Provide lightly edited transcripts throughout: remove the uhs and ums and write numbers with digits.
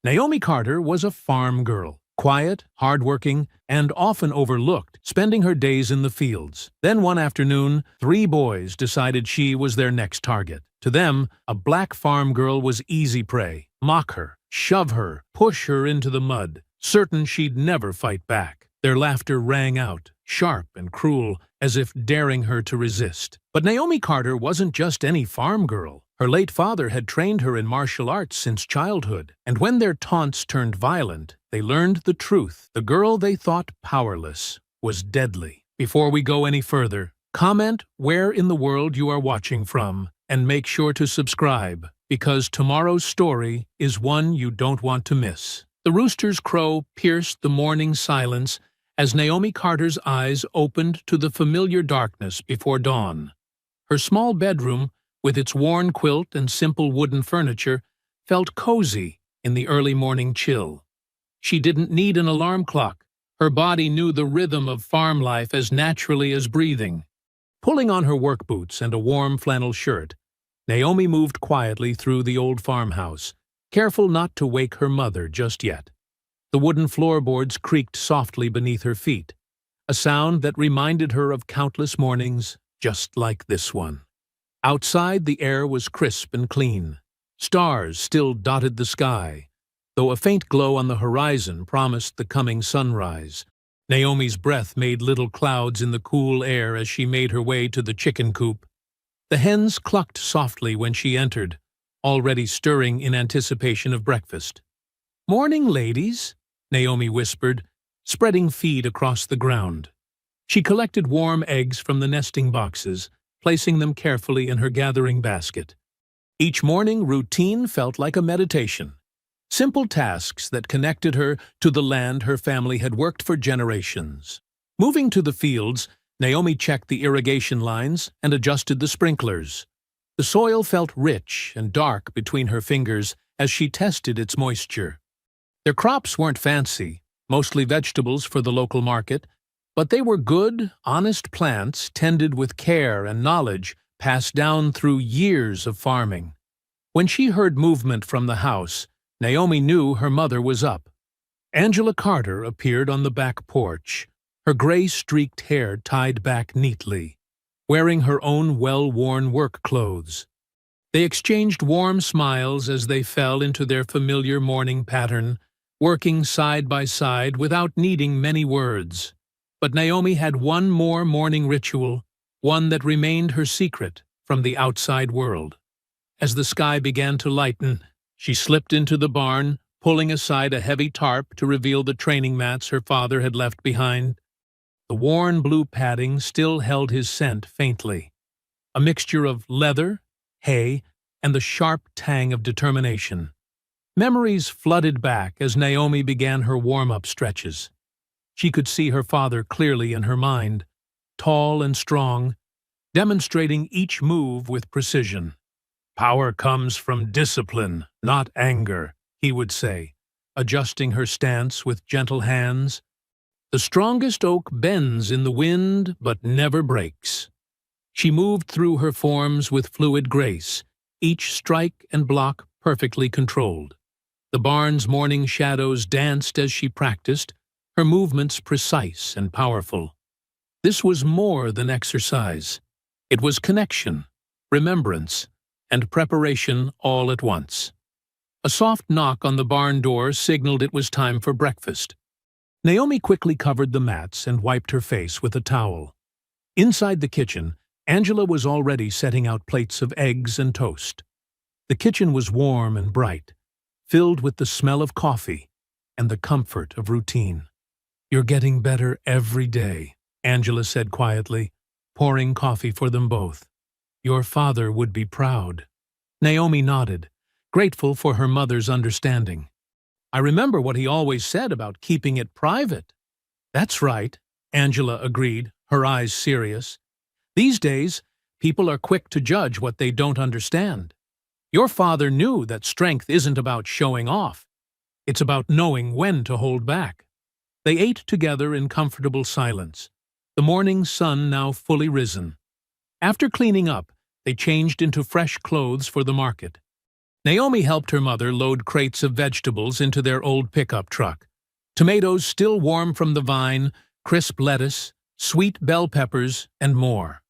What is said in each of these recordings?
Naomi Carter was a farm girl, quiet, hardworking, and often overlooked, spending her days in the fields. Then one afternoon, 3 boys decided she was their next target. To them, a black farm girl was easy prey. Mock her, shove her, push her into the mud, certain she'd never fight back. Their laughter rang out, sharp and cruel, as if daring her to resist. But Naomi Carter wasn't just any farm girl. Her late father had trained her in martial arts since childhood, and when their taunts turned violent, they learned the truth. The girl they thought powerless was deadly. Before we go any further, comment where in the world you are watching from, and make sure to subscribe, because tomorrow's story is one you don't want to miss. The rooster's crow pierced the morning silence as Naomi Carter's eyes opened to the familiar darkness before dawn. Her small bedroom, with its worn quilt and simple wooden furniture, felt cozy in the early morning chill. She didn't need an alarm clock. Her body knew the rhythm of farm life as naturally as breathing. Pulling on her work boots and a warm flannel shirt, Naomi moved quietly through the old farmhouse, careful not to wake her mother just yet. The wooden floorboards creaked softly beneath her feet, a sound that reminded her of countless mornings just like this one. Outside, the air was crisp and clean. Stars still dotted the sky, though a faint glow on the horizon promised the coming sunrise. Naomi's breath made little clouds in the cool air as she made her way to the chicken coop. The hens clucked softly when she entered, already stirring in anticipation of breakfast. "Morning, ladies," Naomi whispered, spreading feed across the ground. She collected warm eggs from the nesting boxes, placing them carefully in her gathering basket. Each morning, routine felt like a meditation. Simple tasks that connected her to the land her family had worked for generations. Moving to the fields, Naomi checked the irrigation lines and adjusted the sprinklers. The soil felt rich and dark between her fingers as she tested its moisture. Their crops weren't fancy, mostly vegetables for the local market, but they were good, honest plants tended with care and knowledge passed down through years of farming. When she heard movement from the house, Naomi knew her mother was up. Angela Carter appeared on the back porch, her gray-streaked hair tied back neatly, wearing her own well-worn work clothes. They exchanged warm smiles as they fell into their familiar morning pattern, working side by side without needing many words. But Naomi had one more morning ritual, one that remained her secret from the outside world. As the sky began to lighten, she slipped into the barn, pulling aside a heavy tarp to reveal the training mats her father had left behind. The worn blue padding still held his scent faintly, a mixture of leather, hay, and the sharp tang of determination. Memories flooded back as Naomi began her warm-up stretches. She could see her father clearly in her mind, tall and strong, demonstrating each move with precision. "Power comes from discipline, not anger," he would say, adjusting her stance with gentle hands. "The strongest oak bends in the wind, but never breaks." She moved through her forms with fluid grace, each strike and block perfectly controlled. The barn's morning shadows danced as she practiced, her movements precise and powerful. This was more than exercise. It was connection, remembrance, and preparation all at once. A soft knock on the barn door signaled it was time for breakfast. Naomi quickly covered the mats and wiped her face with a towel. Inside the kitchen, Angela was already setting out plates of eggs and toast. The kitchen was warm and bright, filled with the smell of coffee and the comfort of routine. "You're getting better every day," Angela said quietly, pouring coffee for them both. "Your father would be proud." Naomi nodded, grateful for her mother's understanding. "I remember what he always said about keeping it private." "That's right," Angela agreed, her eyes serious. "These days, people are quick to judge what they don't understand. Your father knew that strength isn't about showing off. It's about knowing when to hold back." They ate together in comfortable silence, the morning sun now fully risen. After cleaning up, they changed into fresh clothes for the market. Naomi helped her mother load crates of vegetables into their old pickup truck. Tomatoes still warm from the vine, crisp lettuce, sweet bell peppers, and more.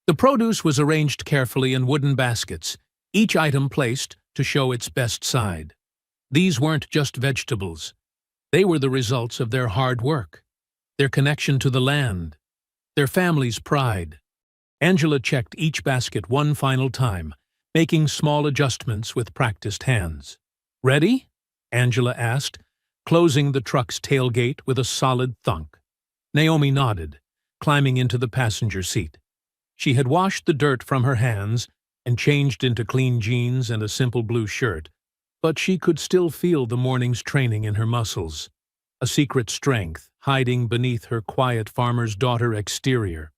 The produce was arranged carefully in wooden baskets, each item placed to show its best side. These weren't just vegetables. They were the results of their hard work, their connection to the land, their family's pride. Angela checked each basket one final time, making small adjustments with practiced hands. "Ready?" Angela asked, closing the truck's tailgate with a solid thunk. Naomi nodded, climbing into the passenger seat. She had washed the dirt from her hands and changed into clean jeans and a simple blue shirt, but she could still feel the morning's training in her muscles, a secret strength hiding beneath her quiet farmer's daughter exterior.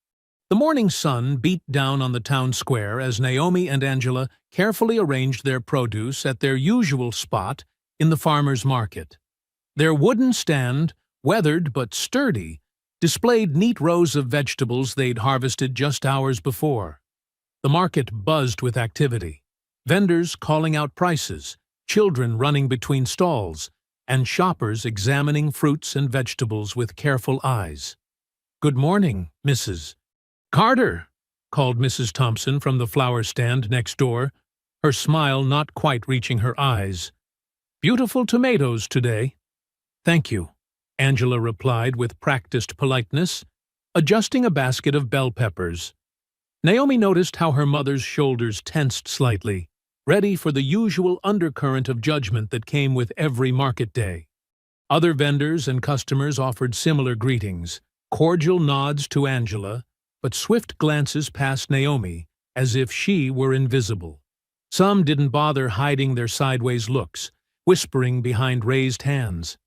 The morning sun beat down on the town square as Naomi and Angela carefully arranged their produce at their usual spot in the farmer's market. Their wooden stand, weathered but sturdy, displayed neat rows of vegetables they'd harvested just hours before. The market buzzed with activity, vendors calling out prices, children running between stalls, and shoppers examining fruits and vegetables with careful eyes. "Good morning, Mrs. Carter," called Mrs. Thompson from the flower stand next door, her smile not quite reaching her eyes. "Beautiful tomatoes today." "Thank you," Angela replied with practiced politeness, adjusting a basket of bell peppers. Naomi noticed how her mother's shoulders tensed slightly, ready for the usual undercurrent of judgment that came with every market day. Other vendors and customers offered similar greetings, cordial nods to Angela, but swift glances past Naomi, as if she were invisible. Some didn't bother hiding their sideways looks, whispering behind raised hands.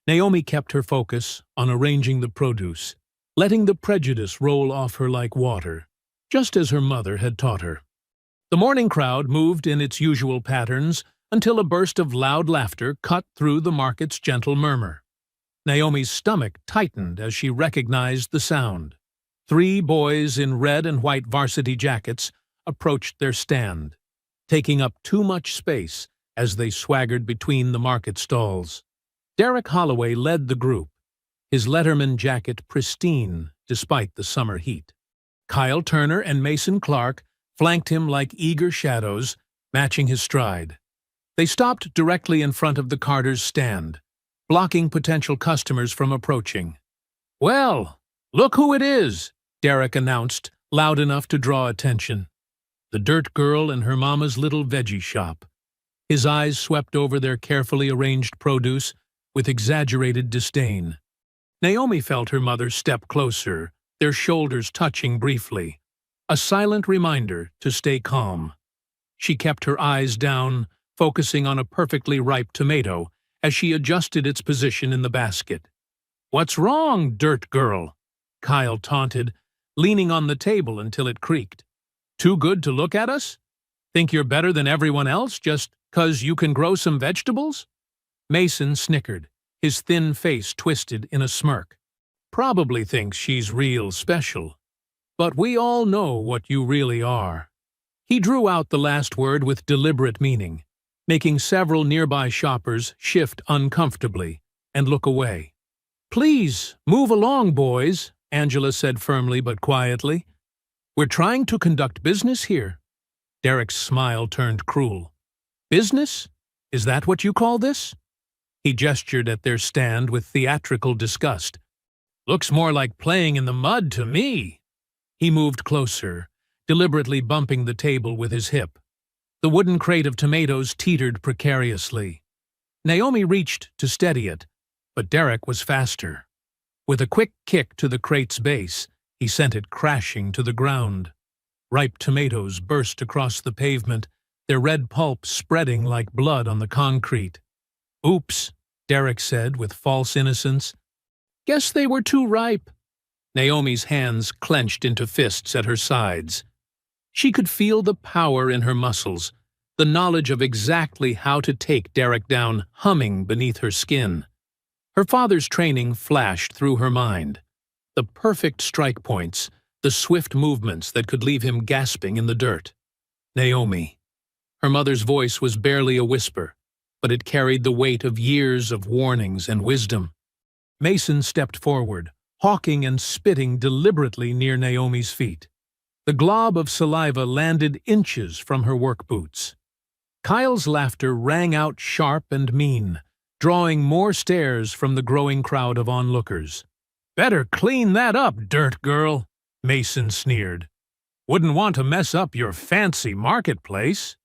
Naomi kept her focus on arranging the produce, letting the prejudice roll off her like water, just as her mother had taught her. The morning crowd moved in its usual patterns until a burst of loud laughter cut through the market's gentle murmur. Naomi's stomach tightened as she recognized the sound. 3 boys in red and white varsity jackets approached their stand, taking up too much space as they swaggered between the market stalls. Derek Holloway led the group, his Letterman jacket pristine despite the summer heat. Kyle Turner and Mason Clark flanked him like eager shadows, matching his stride. They stopped directly in front of the Carter's stand, blocking potential customers from approaching. "Well, look who it is," Derek announced, loud enough to draw attention. The dirt girl in her mama's little veggie shop. His eyes swept over their carefully arranged produce with exaggerated disdain. Naomi felt her mother step closer, their shoulders touching briefly, a silent reminder to stay calm. She kept her eyes down, focusing on a perfectly ripe tomato as she adjusted its position in the basket. "What's wrong, dirt girl?" Kyle taunted, leaning on the table until it creaked. "Too good to look at us? Think you're better than everyone else just 'cause you can grow some vegetables?" Mason snickered, his thin face twisted in a smirk. "Probably thinks she's real special. But we all know what you really are." He drew out the last word with deliberate meaning, making several nearby shoppers shift uncomfortably and look away. "Please, move along, boys," Angela said firmly but quietly. "We're trying to conduct business here." Derek's smile turned cruel. "Business? Is that what you call this?" He gestured at their stand with theatrical disgust. "Looks more like playing in the mud to me." He moved closer, deliberately bumping the table with his hip. The wooden crate of tomatoes teetered precariously. Naomi reached to steady it, but Derek was faster. With a quick kick to the crate's base, he sent it crashing to the ground. Ripe tomatoes burst across the pavement, their red pulp spreading like blood on the concrete. "Oops," Derek said with false innocence. "Guess they were too ripe." Naomi's hands clenched into fists at her sides. She could feel the power in her muscles, the knowledge of exactly how to take Derek down humming beneath her skin. Her father's training flashed through her mind. The perfect strike points, the swift movements that could leave him gasping in the dirt. Naomi. Her mother's voice was barely a whisper, but it carried the weight of years of warnings and wisdom. Mason stepped forward, hawking and spitting deliberately near Naomi's feet. The glob of saliva landed inches from her work boots. Kyle's laughter rang out sharp and mean, drawing more stares from the growing crowd of onlookers. "Better clean that up, dirt girl," Mason sneered. "Wouldn't want to mess up your fancy marketplace."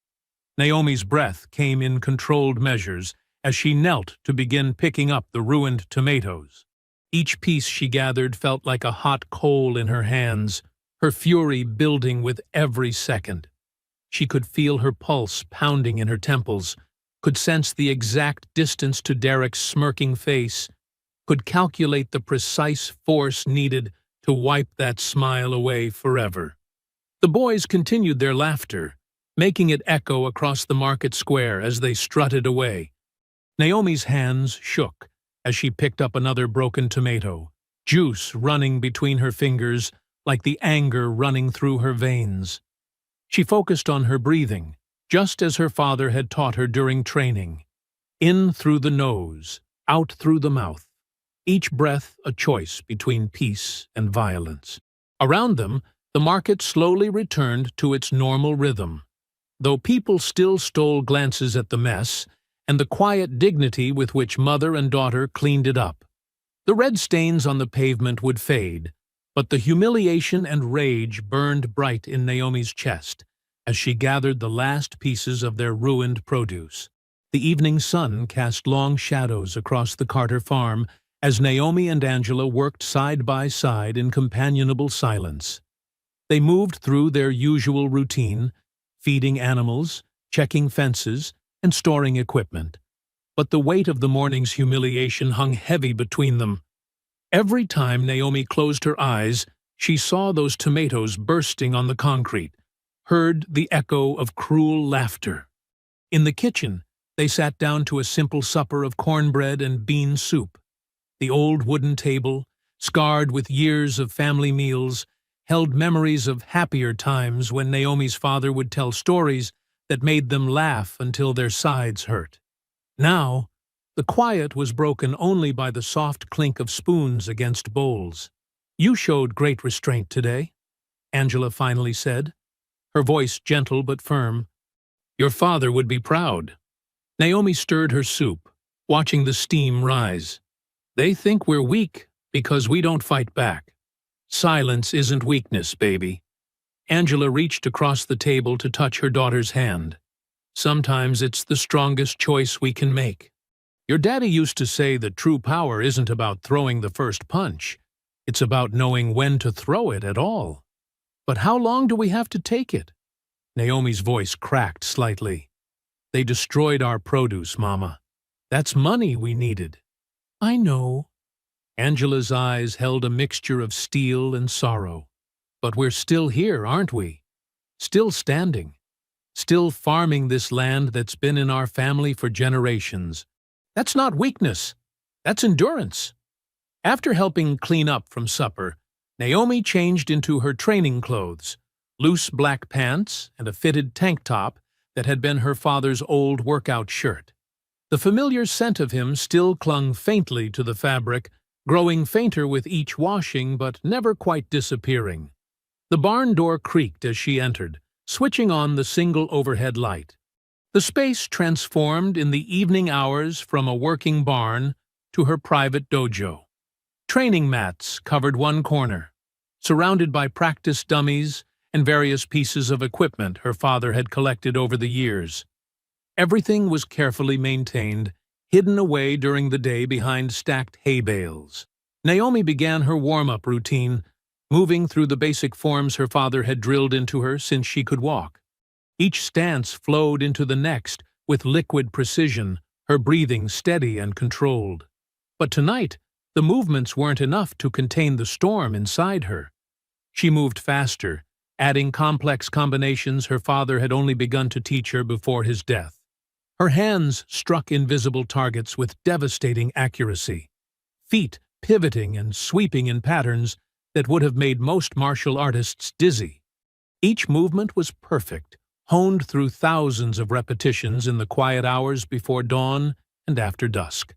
Naomi's breath came in controlled measures as she knelt to begin picking up the ruined tomatoes. Each piece she gathered felt like a hot coal in her hands, her fury building with every second. She could feel her pulse pounding in her temples, could sense the exact distance to Derek's smirking face, could calculate the precise force needed to wipe that smile away forever. The boys continued their laughter, making it echo across the market square as they strutted away. Naomi's hands shook as she picked up another broken tomato, juice running between her fingers like the anger running through her veins. She focused on her breathing, just as her father had taught her during training. In through the nose, out through the mouth. Each breath a choice between peace and violence. Around them, the market slowly returned to its normal rhythm, though people still stole glances at the mess and the quiet dignity with which mother and daughter cleaned it up. The red stains on the pavement would fade, but the humiliation and rage burned bright in Naomi's chest as she gathered the last pieces of their ruined produce. The evening sun cast long shadows across the Carter farm as Naomi and Angela worked side by side in companionable silence. They moved through their usual routine, feeding animals, checking fences, and storing equipment. But the weight of the morning's humiliation hung heavy between them. Every time Naomi closed her eyes, she saw those tomatoes bursting on the concrete, heard the echo of cruel laughter. In the kitchen, they sat down to a simple supper of cornbread and bean soup. The old wooden table, scarred with years of family meals, held memories of happier times when Naomi's father would tell stories that made them laugh until their sides hurt. Now, the quiet was broken only by the soft clink of spoons against bowls. "You showed great restraint today," Angela finally said, her voice gentle but firm. "Your father would be proud." Naomi stirred her soup, watching the steam rise. "They think we're weak because we don't fight back. Silence isn't weakness, baby." Angela reached across the table to touch her daughter's hand. "Sometimes it's the strongest choice we can make. Your daddy used to say that true power isn't about throwing the first punch. It's about knowing when to throw it at all. But how long do we have to take it?" Naomi's voice cracked slightly. "They destroyed our produce, Mama. That's money we needed." "I know." Angela's eyes held a mixture of steel and sorrow. "But we're still here, aren't we? Still standing. Still farming this land that's been in our family for generations. That's not weakness. That's endurance." After helping clean up from supper, Naomi changed into her training clothes, loose black pants and a fitted tank top that had been her father's old workout shirt. The familiar scent of him still clung faintly to the fabric, growing fainter with each washing but never quite disappearing. The barn door creaked as she entered, switching on the single overhead light. The space transformed in the evening hours from a working barn to her private dojo. Training mats covered one corner, surrounded by practice dummies and various pieces of equipment her father had collected over the years. Everything was carefully maintained, hidden away during the day behind stacked hay bales. Naomi began her warm-up routine, moving through the basic forms her father had drilled into her since she could walk. Each stance flowed into the next with liquid precision, her breathing steady and controlled. But tonight, the movements weren't enough to contain the storm inside her. She moved faster, adding complex combinations her father had only begun to teach her before his death. Her hands struck invisible targets with devastating accuracy, feet pivoting and sweeping in patterns that would have made most martial artists dizzy. Each movement was perfect, honed through thousands of repetitions in the quiet hours before dawn and after dusk.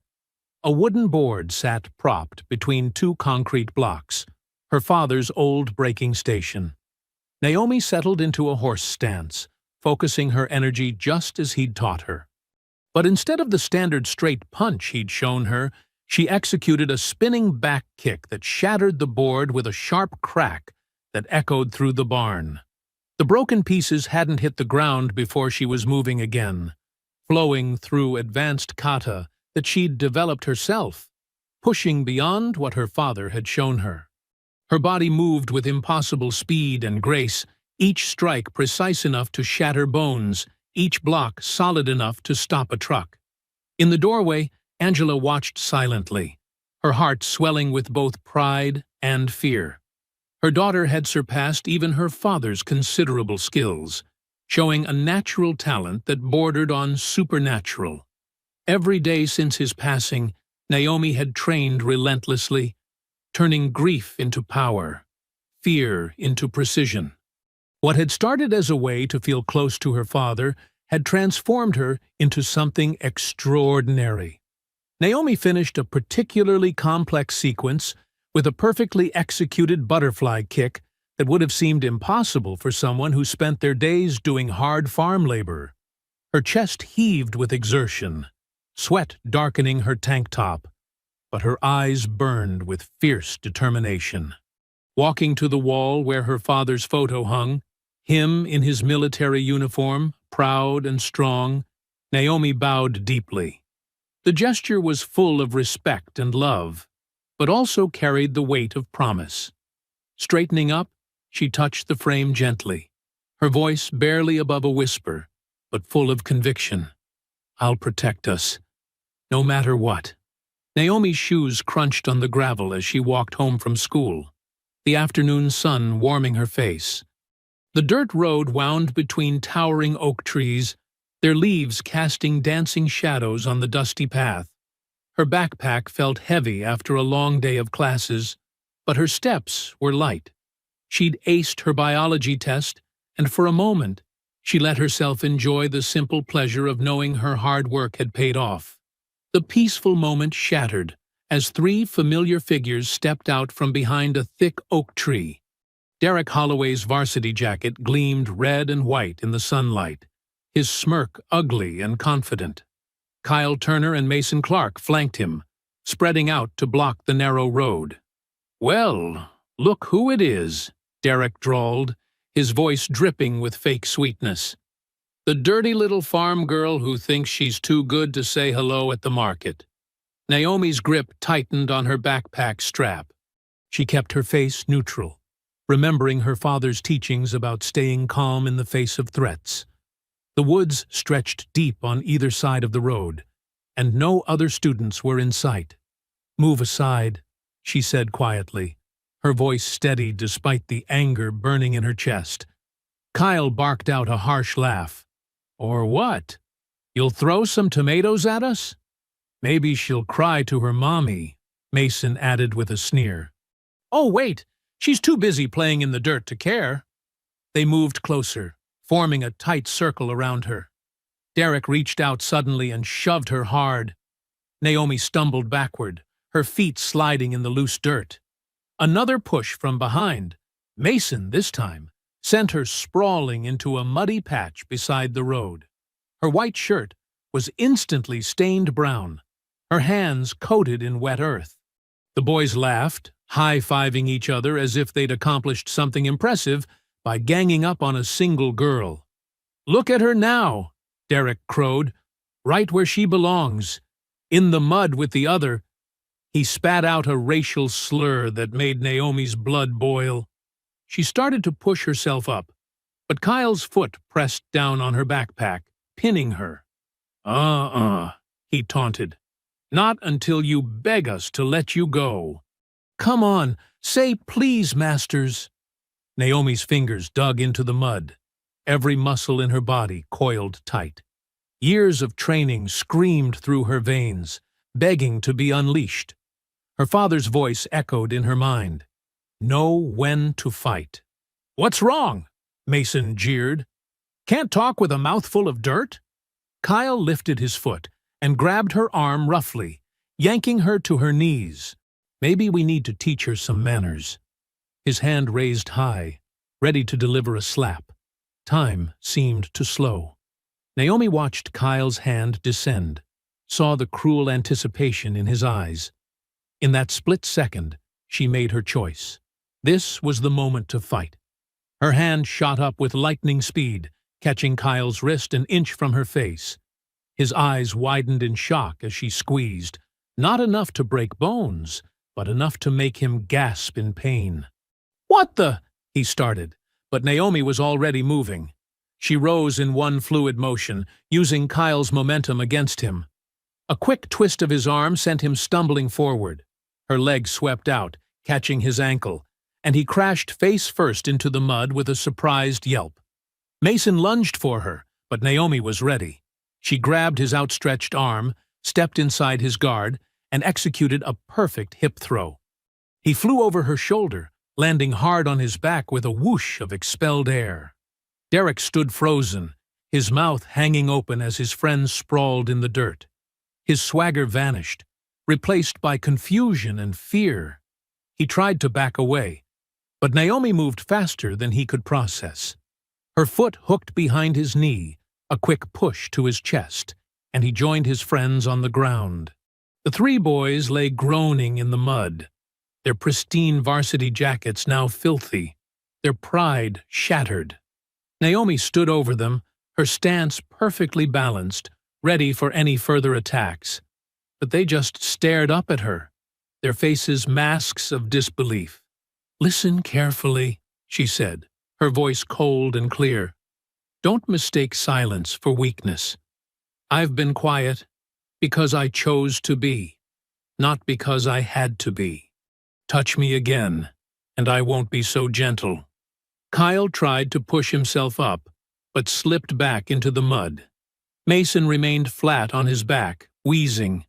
A wooden board sat propped between two concrete blocks, her father's old braking station. Naomi settled into a horse stance, focusing her energy just as he'd taught her. But instead of the standard straight punch he'd shown her, she executed a spinning back kick that shattered the board with a sharp crack that echoed through the barn. The broken pieces hadn't hit the ground before she was moving again, flowing through advanced kata that she'd developed herself, pushing beyond what her father had shown her. Her body moved with impossible speed and grace, each strike precise enough to shatter bones, each block solid enough to stop a truck. In the doorway, Angela watched silently, her heart swelling with both pride and fear. Her daughter had surpassed even her father's considerable skills, showing a natural talent that bordered on supernatural. Every day since his passing, Naomi had trained relentlessly, turning grief into power, fear into precision. What had started as a way to feel close to her father had transformed her into something extraordinary. Naomi finished a particularly complex sequence with a perfectly executed butterfly kick that would have seemed impossible for someone who spent their days doing hard farm labor. Her chest heaved with exertion, sweat darkening her tank top, but her eyes burned with fierce determination. Walking to the wall where her father's photo hung, him in his military uniform, proud and strong, Naomi bowed deeply. The gesture was full of respect and love, but also carried the weight of promise. Straightening up, she touched the frame gently, her voice barely above a whisper, but full of conviction. "I'll protect us, no matter what." Naomi's shoes crunched on the gravel as she walked home from school, the afternoon sun warming her face. The dirt road wound between towering oak trees, their leaves casting dancing shadows on the dusty path. Her backpack felt heavy after a long day of classes, but her steps were light. She'd aced her biology test, and for a moment, she let herself enjoy the simple pleasure of knowing her hard work had paid off. The peaceful moment shattered as three familiar figures stepped out from behind a thick oak tree. Derek Holloway's varsity jacket gleamed red and white in the sunlight, his smirk ugly and confident. Kyle Turner and Mason Clark flanked him, spreading out to block the narrow road. "Well, look who it is," Derek drawled, his voice dripping with fake sweetness. "The dirty little farm girl who thinks she's too good to say hello at the market." Naomi's grip tightened on her backpack strap. She kept her face neutral, remembering her father's teachings about staying calm in the face of threats. The woods stretched deep on either side of the road, and no other students were in sight. "Move aside," she said quietly, her voice steady despite the anger burning in her chest. Kyle barked out a harsh laugh. "Or what? You'll throw some tomatoes at us?" "Maybe she'll cry to her mommy," Mason added with a sneer. "Oh, wait, she's too busy playing in the dirt to care." They moved closer, forming a tight circle around her. Derek reached out suddenly and shoved her hard. Naomi stumbled backward, her feet sliding in the loose dirt. Another push from behind, Mason this time, sent her sprawling into a muddy patch beside the road. Her white shirt was instantly stained brown, her hands coated in wet earth. The boys laughed, high-fiving each other as if they'd accomplished something impressive by ganging up on a single girl. "Look at her now," Derek crowed, "right where she belongs, in the mud with the other." He spat out a racial slur that made Naomi's blood boil. She started to push herself up, but Kyle's foot pressed down on her backpack, pinning her. He taunted. "Not until you beg us to let you go." "Come on, say please, masters." Naomi's fingers dug into the mud, every muscle in her body coiled tight. Years of training screamed through her veins, begging to be unleashed. Her father's voice echoed in her mind. "Know when to fight." "What's wrong?" Mason jeered. Can't talk with a mouthful of dirt? Kyle lifted his foot and grabbed her arm roughly, yanking her to her knees. Maybe we need to teach her some manners. His hand raised high, ready to deliver a slap. Time seemed to slow. Naomi watched Kyle's hand descend, saw the cruel anticipation in his eyes. In that split second, she made her choice. This was the moment to fight. Her hand shot up with lightning speed, catching Kyle's wrist an inch from her face. His eyes widened in shock as she squeezed, not enough to break bones, but enough to make him gasp in pain. "What the?" he started, but Naomi was already moving. She rose in one fluid motion, using Kyle's momentum against him. A quick twist of his arm sent him stumbling forward. Her leg swept out, catching his ankle, and he crashed face first into the mud with a surprised yelp. Mason lunged for her, but Naomi was ready. She grabbed his outstretched arm, stepped inside his guard, and executed a perfect hip throw. He flew over her shoulder, landing hard on his back with a whoosh of expelled air. Derek stood frozen, his mouth hanging open as his friends sprawled in the dirt. His swagger vanished, replaced by confusion and fear. He tried to back away, but Naomi moved faster than he could process. Her foot hooked behind his knee, a quick push to his chest, and he joined his friends on the ground. The three boys lay groaning in the mud, their pristine varsity jackets now filthy, their pride shattered. Naomi stood over them, her stance perfectly balanced, ready for any further attacks. But they just stared up at her, their faces masks of disbelief. "Listen carefully," she said, her voice cold and clear. "Don't mistake silence for weakness. I've been quiet because I chose to be, not because I had to be. Touch me again, and I won't be so gentle." Kyle tried to push himself up, but slipped back into the mud. Mason remained flat on his back, wheezing.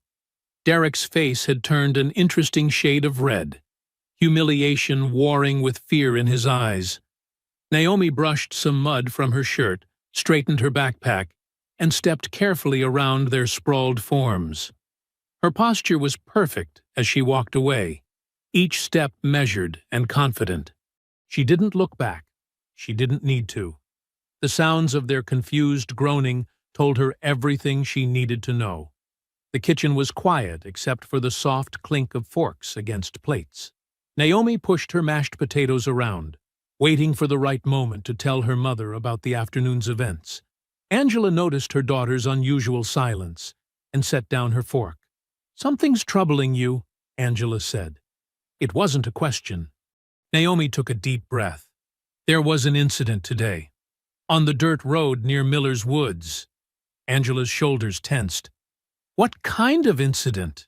Derek's face had turned an interesting shade of red, humiliation warring with fear in his eyes. Naomi brushed some mud from her shirt, straightened her backpack, and stepped carefully around their sprawled forms. Her posture was perfect as she walked away, each step measured and confident. She didn't look back. She didn't need to. The sounds of their confused groaning told her everything she needed to know. The kitchen was quiet except for the soft clink of forks against plates. Naomi pushed her mashed potatoes around, waiting for the right moment to tell her mother about the afternoon's events. Angela noticed her daughter's unusual silence and set down her fork. "Something's troubling you," Angela said. It wasn't a question. Naomi took a deep breath. There was an incident today. On the dirt road near Miller's Woods. Angela's shoulders tensed. What kind of incident?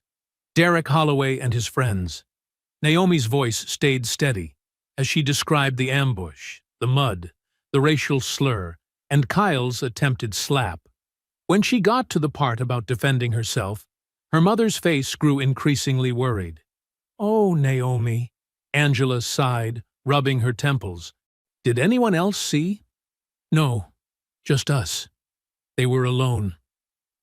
Derek Holloway and his friends. Naomi's voice stayed steady as she described the ambush, the mud, the racial slur, and Kyle's attempted slap. When she got to the part about defending herself, her mother's face grew increasingly worried. "Oh, Naomi," Angela sighed, rubbing her temples. "Did anyone else see?" "No, just us." They were alone.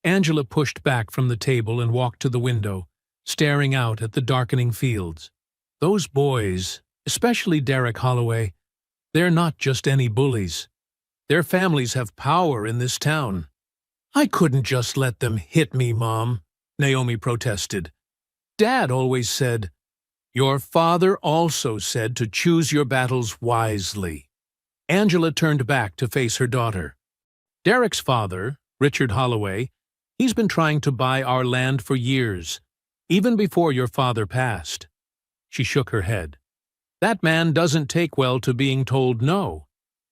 Angela pushed back from the table and walked to the window, staring out at the darkening fields. Those boys, especially Derek Holloway, they're not just any bullies. Their families have power in this town. "I couldn't just let them hit me, Mom," Naomi protested. "Dad always said—" "Your father also said to choose your battles wisely." Angela turned back to face her daughter. "Derek's father, Richard Holloway, he's been trying to buy our land for years, even before your father passed." She shook her head. "That man doesn't take well to being told no,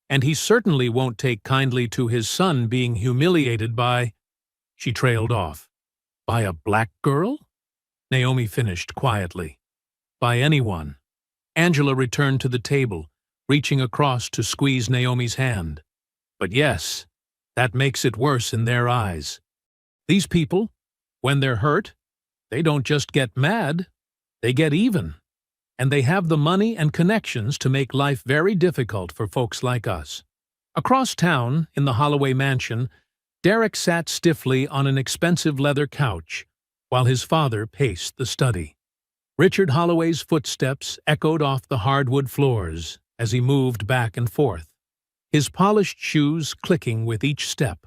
and he certainly won't take kindly to his son being humiliated by—" She trailed off. "By a black girl?" Naomi finished quietly. "By anyone." Angela returned to the table, reaching across to squeeze Naomi's hand. "But yes, that makes it worse in their eyes. These people, when they're hurt, they don't just get mad, they get even. And they have the money and connections to make life very difficult for folks like us. Across town, in the Holloway mansion, Derek sat stiffly on an expensive leather couch, while his father paced the study. Richard Holloway's footsteps echoed off the hardwood floors as he moved back and forth, his polished shoes clicking with each step.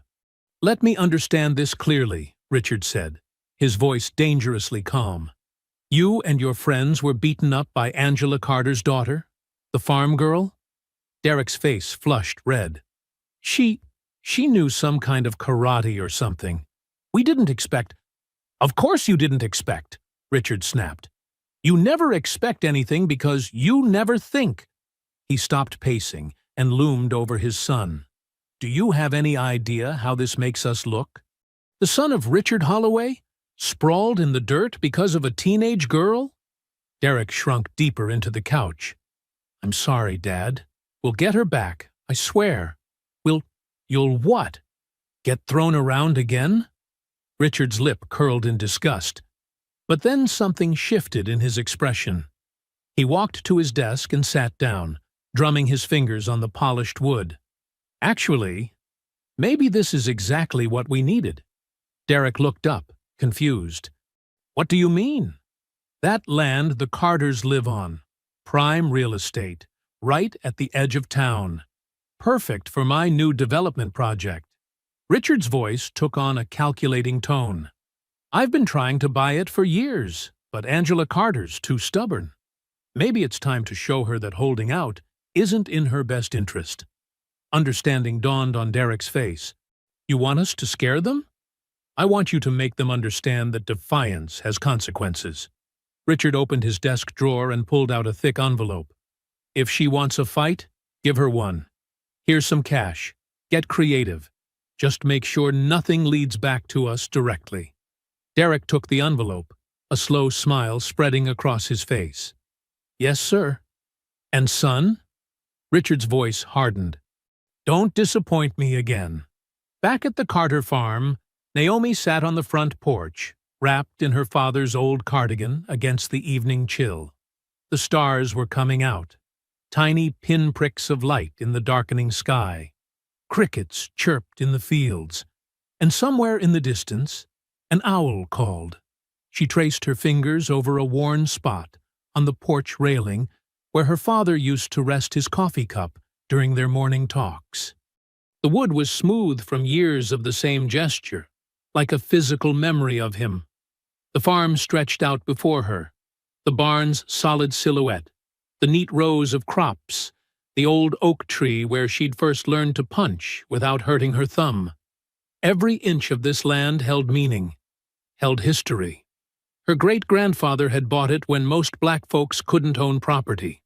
"Let me understand this clearly," Richard said, his voice dangerously calm. "You and your friends were beaten up by Angela Carter's daughter, the farm girl?" Derek's face flushed red. She knew some kind of karate or something. We didn't expect—" "Of course you didn't expect," Richard snapped. "You never expect anything because you never think." He stopped pacing and loomed over his son. "Do you have any idea how this makes us look? The son of Richard Holloway? Sprawled in the dirt because of a teenage girl?" Derek shrunk deeper into the couch. "I'm sorry, Dad. We'll get her back, I swear. You'll what? Get thrown around again?" Richard's lip curled in disgust. But then something shifted in his expression. He walked to his desk and sat down, drumming his fingers on the polished wood. "Actually, maybe this is exactly what we needed." Derek looked up, confused. "What do you mean?" "That land the Carters live on. Prime real estate, right at the edge of town. Perfect for my new development project." Richard's voice took on a calculating tone. "I've been trying to buy it for years, but Angela Carter's too stubborn. Maybe it's time to show her that holding out isn't in her best interest." Understanding dawned on Derek's face. "You want us to scare them?" "I want you to make them understand that defiance has consequences." Richard opened his desk drawer and pulled out a thick envelope. "If she wants a fight, give her one. Here's some cash. Get creative. Just make sure nothing leads back to us directly." Derek took the envelope, a slow smile spreading across his face. "Yes, sir." "And son?" Richard's voice hardened. "Don't disappoint me again." Back at the Carter farm, Naomi sat on the front porch, wrapped in her father's old cardigan against the evening chill. The stars were coming out, tiny pinpricks of light in the darkening sky. Crickets chirped in the fields, and somewhere in the distance, an owl called. She traced her fingers over a worn spot on the porch railing where her father used to rest his coffee cup during their morning talks. The wood was smooth from years of the same gesture, like a physical memory of him. The farm stretched out before her, the barn's solid silhouette, the neat rows of crops, the old oak tree where she'd first learned to punch without hurting her thumb. Every inch of this land held meaning, held history. Her great-grandfather had bought it when most black folks couldn't own property.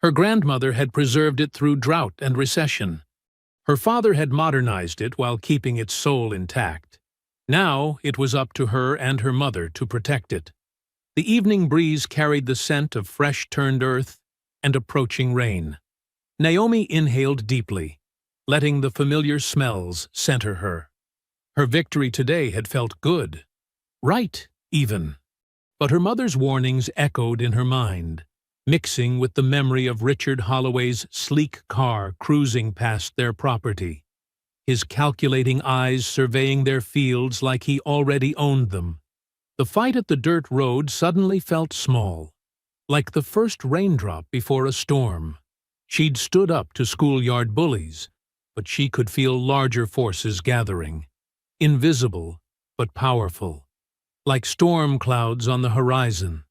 Her grandmother had preserved it through drought and recession. Her father had modernized it while keeping its soul intact. Now it was up to her and her mother to protect it. The evening breeze carried the scent of fresh-turned earth and approaching rain. Naomi inhaled deeply, letting the familiar smells center her. Her victory today had felt good, right, even. But her mother's warnings echoed in her mind, mixing with the memory of Richard Holloway's sleek car cruising past their property, his calculating eyes surveying their fields like he already owned them. The fight at the dirt road suddenly felt small, like the first raindrop before a storm. She'd stood up to schoolyard bullies, but she could feel larger forces gathering, invisible but powerful, like storm clouds on the horizon.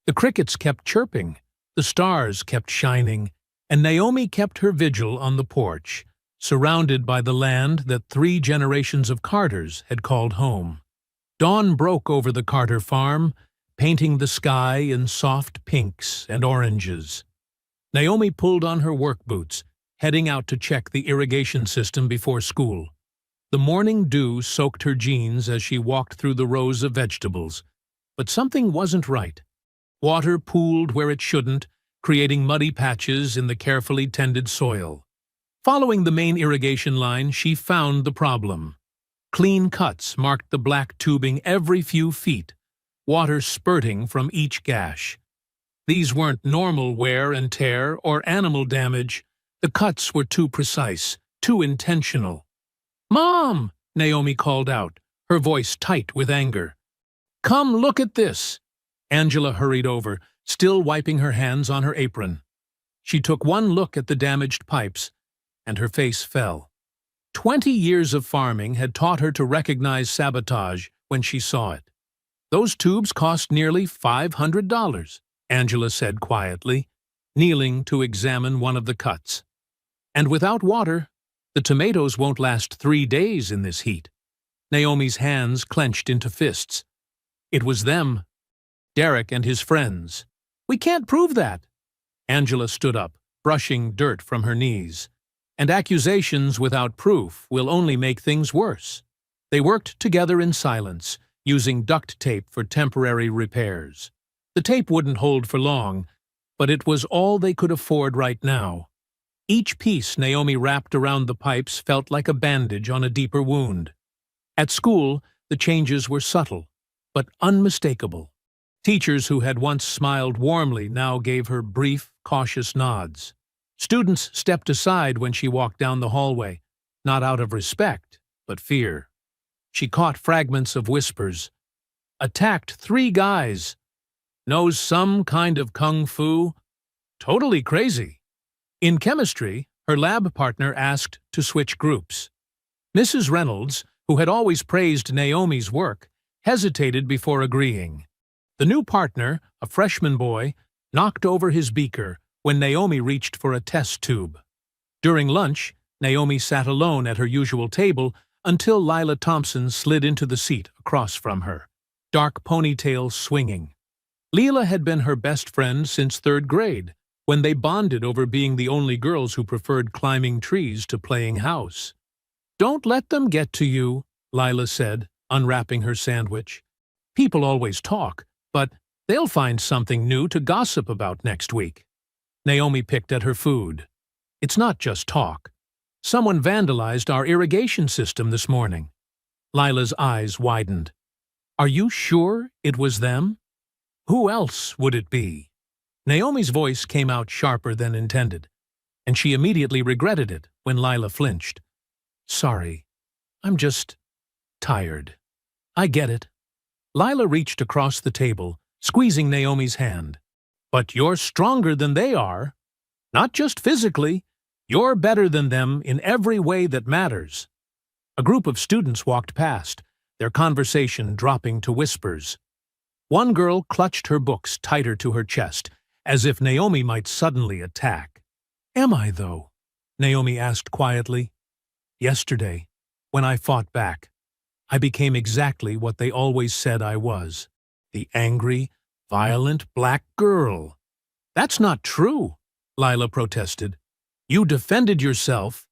The crickets kept chirping, the stars kept shining, and Naomi kept her vigil on the porch, surrounded by the land that 3 generations of Carters had called home. Dawn broke over the Carter farm, painting the sky in soft pinks and oranges. Naomi pulled on her work boots, heading out to check the irrigation system before school. The morning dew soaked her jeans as she walked through the rows of vegetables, but something wasn't right. Water pooled where it shouldn't, creating muddy patches in the carefully tended soil. Following the main irrigation line, she found the problem. Clean cuts marked the black tubing every few feet, water spurting from each gash. These weren't normal wear and tear or animal damage. The cuts were too precise, too intentional. "Mom!" Naomi called out, her voice tight with anger. "Come look at this!" Angela hurried over, still wiping her hands on her apron. She took one look at the damaged pipes, and her face fell. 20 years of farming had taught her to recognize sabotage when she saw it. "Those tubes cost nearly $500, Angela said quietly, kneeling to examine one of the cuts. "And without water, the tomatoes won't last 3 days in this heat." Naomi's hands clenched into fists. It was them. Derek and his friends. "We can't prove that." Angela stood up, brushing dirt from her knees. "And accusations without proof will only make things worse." They worked together in silence, using duct tape for temporary repairs. The tape wouldn't hold for long, but it was all they could afford right now. Each piece Naomi wrapped around the pipes felt like a bandage on a deeper wound. At school, the changes were subtle, but unmistakable. Teachers who had once smiled warmly now gave her brief, cautious nods. Students stepped aside when she walked down the hallway, not out of respect, but fear. She caught fragments of whispers. "Attacked 3 guys. Knows some kind of kung fu. Totally crazy." In chemistry, her lab partner asked to switch groups. Mrs. Reynolds, who had always praised Naomi's work, hesitated before agreeing. The new partner, a freshman boy, knocked over his beaker when Naomi reached for a test tube. During lunch, Naomi sat alone at her usual table until Lila Thompson slid into the seat across from her, dark ponytail swinging. Lila had been her best friend since 3rd grade, when they bonded over being the only girls who preferred climbing trees to playing house. "Don't let them get to you," Lila said, unwrapping her sandwich. "People always talk, but they'll find something new to gossip about next week." Naomi picked at her food. "It's not just talk. Someone vandalized our irrigation system this morning." Lila's eyes widened. "Are you sure it was them? Who else would it be?" Naomi's voice came out sharper than intended, and she immediately regretted it when Lila flinched. "Sorry, I'm just tired." "I get it." Lila reached across the table, squeezing Naomi's hand. "But you're stronger than they are. Not just physically. You're better than them in every way that matters." A group of students walked past, their conversation dropping to whispers. One girl clutched her books tighter to her chest, as if Naomi might suddenly attack. "Am I, though?" Naomi asked quietly. "Yesterday, when I fought back, I became exactly what they always said I was. The angry, violent black girl." "That's not true," Lila protested. "You defended yourself.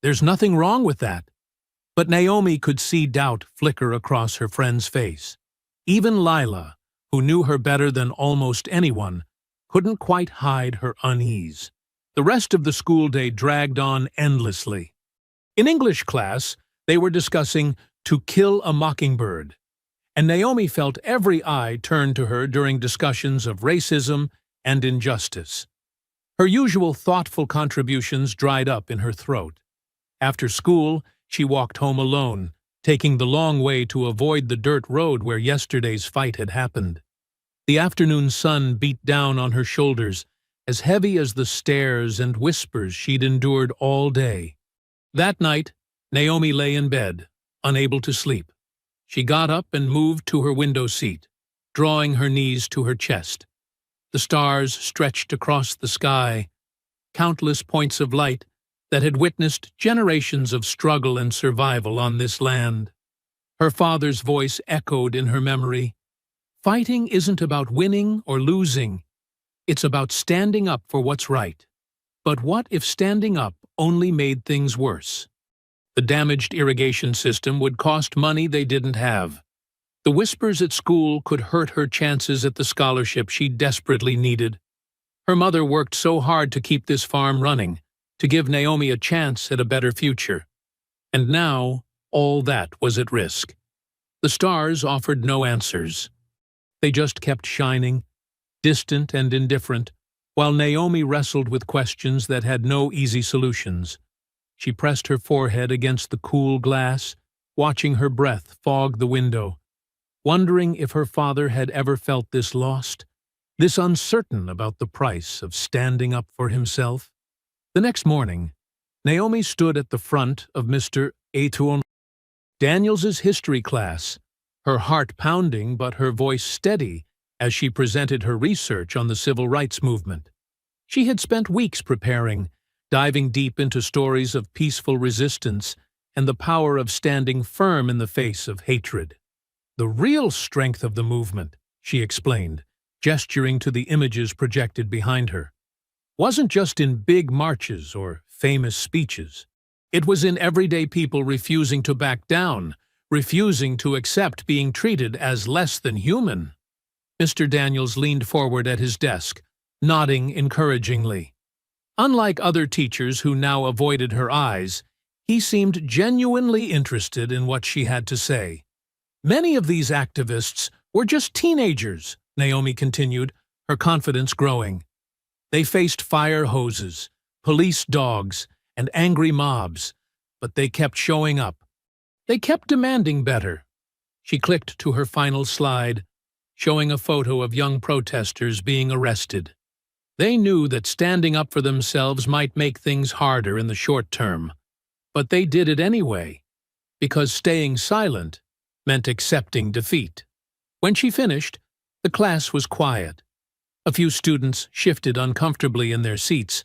There's nothing wrong with that." But Naomi could see doubt flicker across her friend's face. Even Lila, who knew her better than almost anyone, couldn't quite hide her unease. The rest of the school day dragged on endlessly. In English class, they were discussing To Kill a Mockingbird, and Naomi felt every eye turned to her during discussions of racism and injustice. Her usual thoughtful contributions dried up in her throat. After school, she walked home alone, taking the long way to avoid the dirt road where yesterday's fight had happened. The afternoon sun beat down on her shoulders, as heavy as the stares and whispers she'd endured all day. That night, Naomi lay in bed, unable to sleep. She got up and moved to her window seat, drawing her knees to her chest. The stars stretched across the sky, countless points of light that had witnessed generations of struggle and survival on this land. Her father's voice echoed in her memory. "Fighting isn't about winning or losing. It's about standing up for what's right. But what if standing up only made things worse?" The damaged irrigation system would cost money they didn't have. The whispers at school could hurt her chances at the scholarship she desperately needed. Her mother worked so hard to keep this farm running, to give Naomi a chance at a better future. And now, all that was at risk. The stars offered no answers. They just kept shining, distant and indifferent, while Naomi wrestled with questions that had no easy solutions. She pressed her forehead against the cool glass, watching her breath fog the window, wondering if her father had ever felt this lost, this uncertain about the price of standing up for himself. The next morning, Naomi stood at the front of Mr. Daniels's history class, her heart pounding but her voice steady as she presented her research on the civil rights movement. She had spent weeks preparing, diving deep into stories of peaceful resistance and the power of standing firm in the face of hatred. The real strength of the movement, she explained, gesturing to the images projected behind her, wasn't just in big marches or famous speeches. It was in everyday people refusing to back down, refusing to accept being treated as less than human. Mr. Daniels leaned forward at his desk, nodding encouragingly. Unlike other teachers who now avoided her eyes, he seemed genuinely interested in what she had to say. Many of these activists were just teenagers, Naomi continued, her confidence growing. They faced fire hoses, police dogs, and angry mobs, but they kept showing up. They kept demanding better. She clicked to her final slide, showing a photo of young protesters being arrested. They knew that standing up for themselves might make things harder in the short term, but they did it anyway, because staying silent meant accepting defeat. When she finished, the class was quiet. A few students shifted uncomfortably in their seats,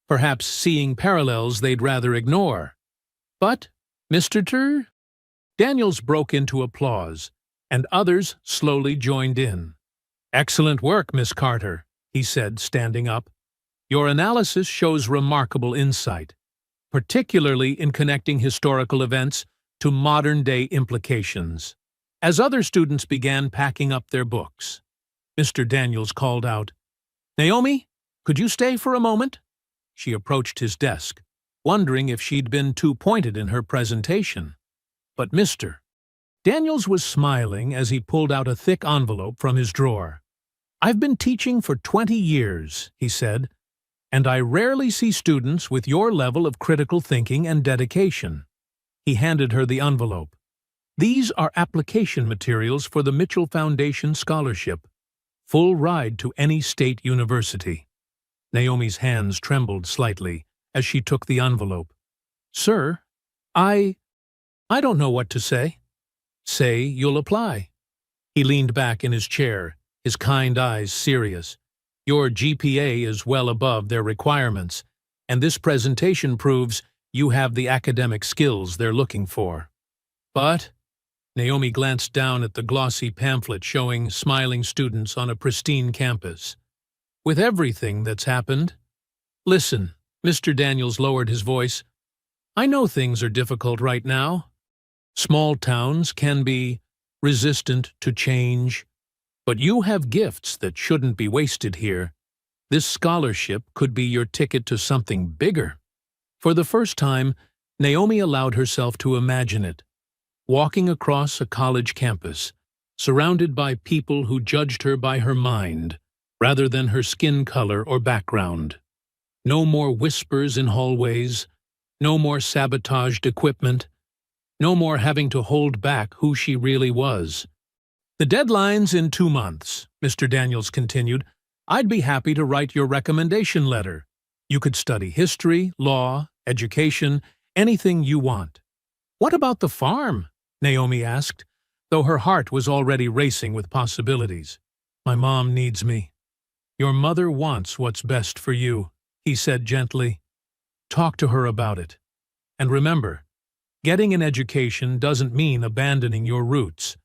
perhaps seeing parallels they'd rather ignore. But Mr. Daniels broke into applause, and others slowly joined in. "Excellent work, Miss Carter," he said, standing up. "Your analysis shows remarkable insight, particularly in connecting historical events to modern-day implications." As other students began packing up their books, Mr. Daniels called out, "Naomi, could you stay for a moment?" She approached his desk, wondering if she'd been too pointed in her presentation. But Mr. Daniels was smiling as he pulled out a thick envelope from his drawer. "I've been teaching for 20 years, he said, "and I rarely see students with your level of critical thinking and dedication." He handed her the envelope. "These are application materials for the Mitchell Foundation Scholarship. Full ride to any state university." Naomi's hands trembled slightly as she took the envelope. "Sir, I don't know what to say." "Say you'll apply." He leaned back in his chair, his kind eyes serious. "Your GPA is well above their requirements, and this presentation proves you have the academic skills they're looking for." "But," Naomi glanced down at the glossy pamphlet showing smiling students on a pristine campus, "with everything that's happened—" "Listen," Mr. Daniels lowered his voice, "I know things are difficult right now. Small towns can be resistant to change, but you have gifts that shouldn't be wasted here. This scholarship could be your ticket to something bigger." For the first time, Naomi allowed herself to imagine it, walking across a college campus, surrounded by people who judged her by her mind, rather than her skin color or background. No more whispers in hallways, no more sabotaged equipment, no more having to hold back who she really was. "The deadline's in 2 months," Mr. Daniels continued. "I'd be happy to write your recommendation letter. You could study history, law, education, anything you want." "What about the farm?" Naomi asked, though her heart was already racing with possibilities. "My mom needs me." "Your mother wants what's best for you," he said gently. "Talk to her about it. And remember, getting an education doesn't mean abandoning your roots.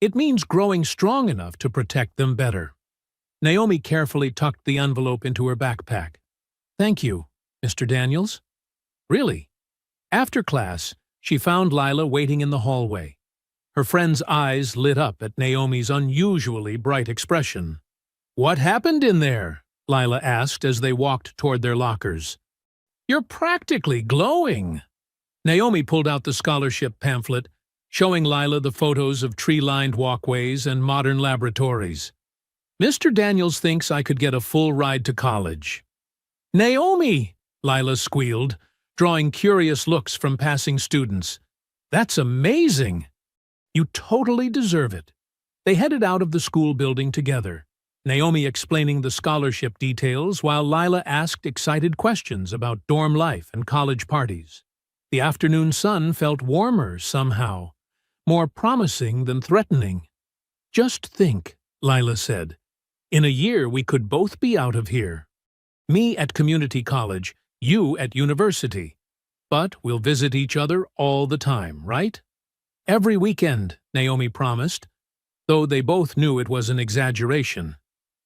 It means growing strong enough to protect them better." Naomi carefully tucked the envelope into her backpack. "Thank you, Mr. Daniels." "Really?" After class, she found Lila waiting in the hallway. Her friend's eyes lit up at Naomi's unusually bright expression. "What happened in there?" Lila asked as they walked toward their lockers. "You're practically glowing." Naomi pulled out the scholarship pamphlet, showing Lila the photos of tree-lined walkways and modern laboratories. "Mr. Daniels thinks I could get a full ride to college." "Naomi!" Lila squealed, drawing curious looks from passing students. "That's amazing! You totally deserve it." They headed out of the school building together, Naomi explaining the scholarship details while Lila asked excited questions about dorm life and college parties. The afternoon sun felt warmer somehow, more promising than threatening. "Just think," Lila said. "In a year we could both be out of here. Me at community college, you at university. But we'll visit each other all the time, right?" "Every weekend," Naomi promised, though they both knew it was an exaggeration.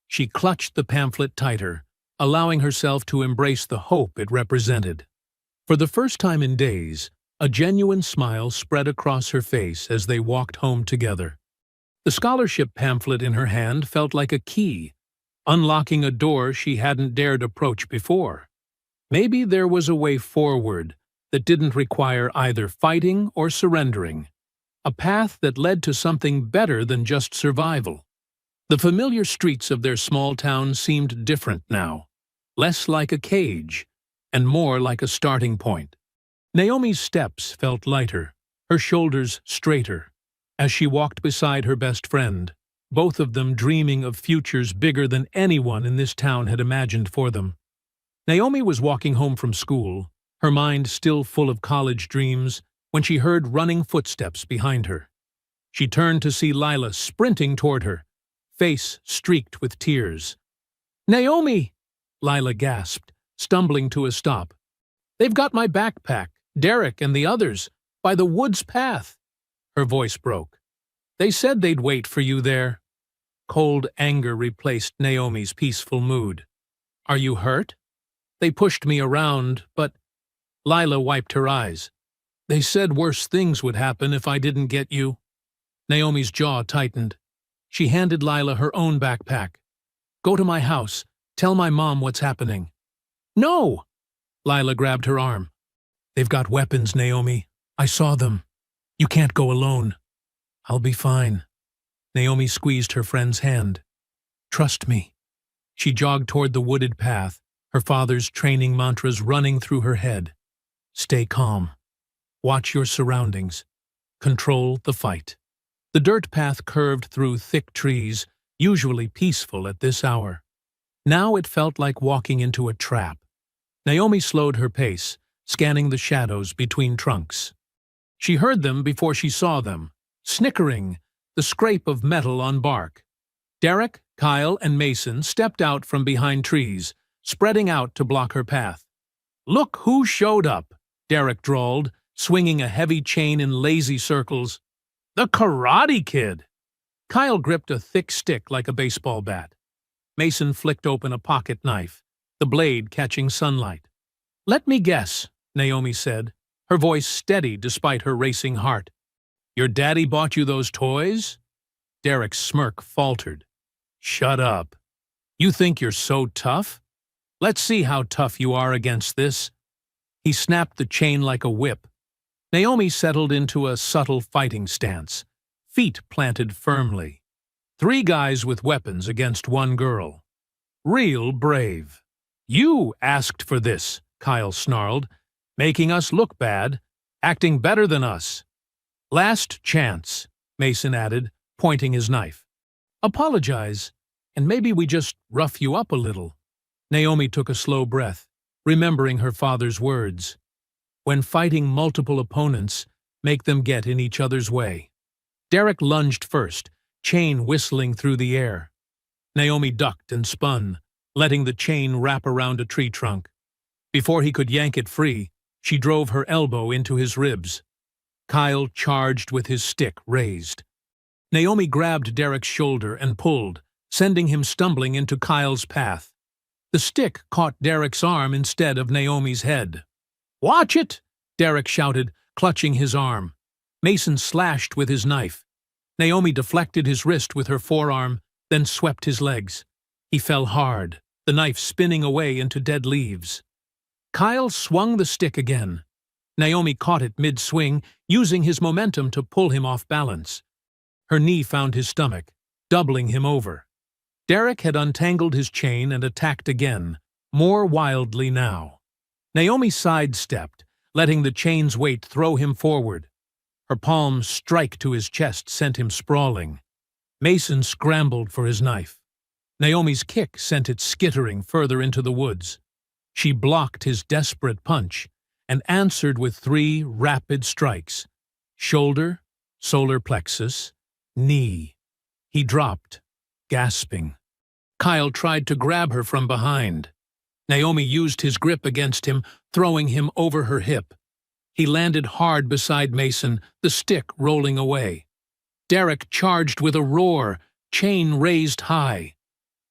She clutched the pamphlet tighter, allowing herself to embrace the hope it represented. For the first time in days, a genuine smile spread across her face as they walked home together. The scholarship pamphlet in her hand felt like a key, unlocking a door she hadn't dared approach before. Maybe there was a way forward that didn't require either fighting or surrendering, a path that led to something better than just survival. The familiar streets of their small town seemed different now, less like a cage and more like a starting point. Naomi's steps felt lighter, her shoulders straighter, as she walked beside her best friend, both of them dreaming of futures bigger than anyone in this town had imagined for them. Naomi was walking home from school, her mind still full of college dreams, when she heard running footsteps behind her. She turned to see Lila sprinting toward her, face streaked with tears. "Naomi!" Lila gasped, stumbling to a stop. "They've got my backpack, Derek and the others, by the woods path." Her voice broke. "They said they'd wait for you there." Cold anger replaced Naomi's peaceful mood. "Are you hurt?" "They pushed me around, but—" Lila wiped her eyes. "They said worse things would happen if I didn't get you." Naomi's jaw tightened. She handed Lila her own backpack. "Go to my house. Tell my mom what's happening." "No!" Lila grabbed her arm. "They've got weapons, Naomi. I saw them. You can't go alone." "I'll be fine." Naomi squeezed her friend's hand. "Trust me." She jogged toward the wooded path, her father's training mantras running through her head. "Stay calm. Watch your surroundings. Control the fight." The dirt path curved through thick trees, usually peaceful at this hour. Now it felt like walking into a trap. Naomi slowed her pace, scanning the shadows between trunks. She heard them before she saw them, snickering, the scrape of metal on bark. Derek, Kyle, and Mason stepped out from behind trees, spreading out to block her path. "Look who showed up," Derek drawled, swinging a heavy chain in lazy circles. "The Karate Kid!" Kyle gripped a thick stick like a baseball bat. Mason flicked open a pocket knife, the blade catching sunlight. "Let me guess," Naomi said, her voice steady despite her racing heart. "Your daddy bought you those toys?" Derek's smirk faltered. "Shut up. You think you're so tough? Let's see how tough you are against this." He snapped the chain like a whip. Naomi settled into a subtle fighting stance, feet planted firmly. 3 guys with weapons against 1 girl. Real brave. "You asked for this," Kyle snarled, "making us look bad, acting better than us." "Last chance," Mason added, pointing his knife. "Apologize, and maybe we just rough you up a little." Naomi took a slow breath, remembering her father's words. When fighting multiple opponents, make them get in each other's way. Derek lunged first, chain whistling through the air. Naomi ducked and spun, letting the chain wrap around a tree trunk. Before he could yank it free, she drove her elbow into his ribs. Kyle charged with his stick raised. Naomi grabbed Derek's shoulder and pulled, sending him stumbling into Kyle's path. The stick caught Derek's arm instead of Naomi's head. "Watch it!" Derek shouted, clutching his arm. Mason slashed with his knife. Naomi deflected his wrist with her forearm, then swept his legs. He fell hard, the knife spinning away into dead leaves. Kyle swung the stick again. Naomi caught it mid-swing, using his momentum to pull him off balance. Her knee found his stomach, doubling him over. Derek had untangled his chain and attacked again, more wildly now. Naomi sidestepped, letting the chain's weight throw him forward. Her palm strike to his chest sent him sprawling. Mason scrambled for his knife. Naomi's kick sent it skittering further into the woods. She blocked his desperate punch and answered with 3 rapid strikes. Shoulder, solar plexus, knee. He dropped, gasping. Kyle tried to grab her from behind. Naomi used his grip against him, throwing him over her hip. He landed hard beside Mason, the stick rolling away. Derek charged with a roar, chain raised high.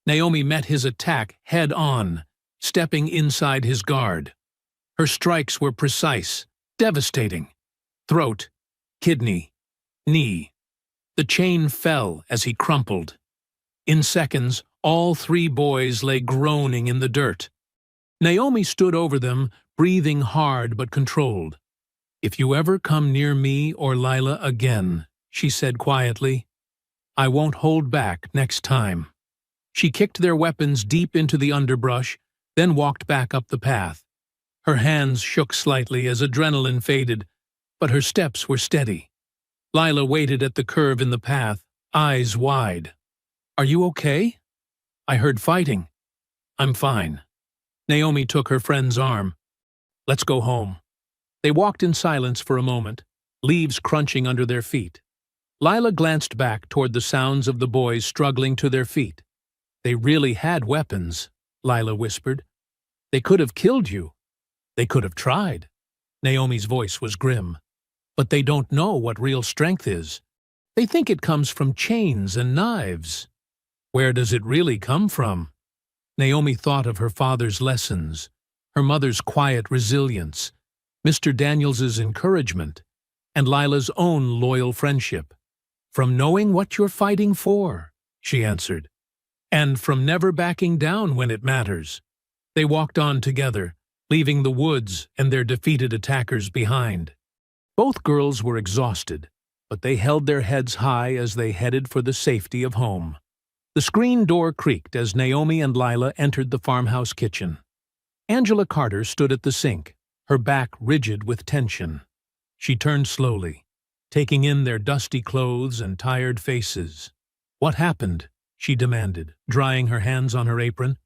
Naomi met his attack head-on, stepping inside his guard. Her strikes were precise, devastating. Throat, kidney, knee. The chain fell as he crumpled. In seconds, all 3 boys lay groaning in the dirt. Naomi stood over them, breathing hard but controlled. "If you ever come near me or Lila again," she said quietly, "I won't hold back next time." She kicked their weapons deep into the underbrush, then walked back up the path. Her hands shook slightly as adrenaline faded, but her steps were steady. Lila waited at the curve in the path, eyes wide. "Are you okay?" "I heard fighting." "I'm fine." Naomi took her friend's arm. "Let's go home." They walked in silence for a moment, leaves crunching under their feet. Lila glanced back toward the sounds of the boys struggling to their feet. "They really had weapons," Lila whispered. "They could have killed you. They could have tried." Naomi's voice was grim. "But they don't know what real strength is. They think it comes from chains and knives. Where does it really come from?" Naomi thought of her father's lessons, her mother's quiet resilience, Mr. Daniels's encouragement, and Lila's own loyal friendship. "From knowing what you're fighting for," she answered. "And from never backing down when it matters." They walked on together, leaving the woods and their defeated attackers behind. Both girls were exhausted, but they held their heads high as they headed for the safety of home. The screen door creaked as Naomi and Lila entered the farmhouse kitchen. Angela Carter stood at the sink, her back rigid with tension. She turned slowly, taking in their dusty clothes and tired faces. "What happened?" she demanded, drying her hands on her apron.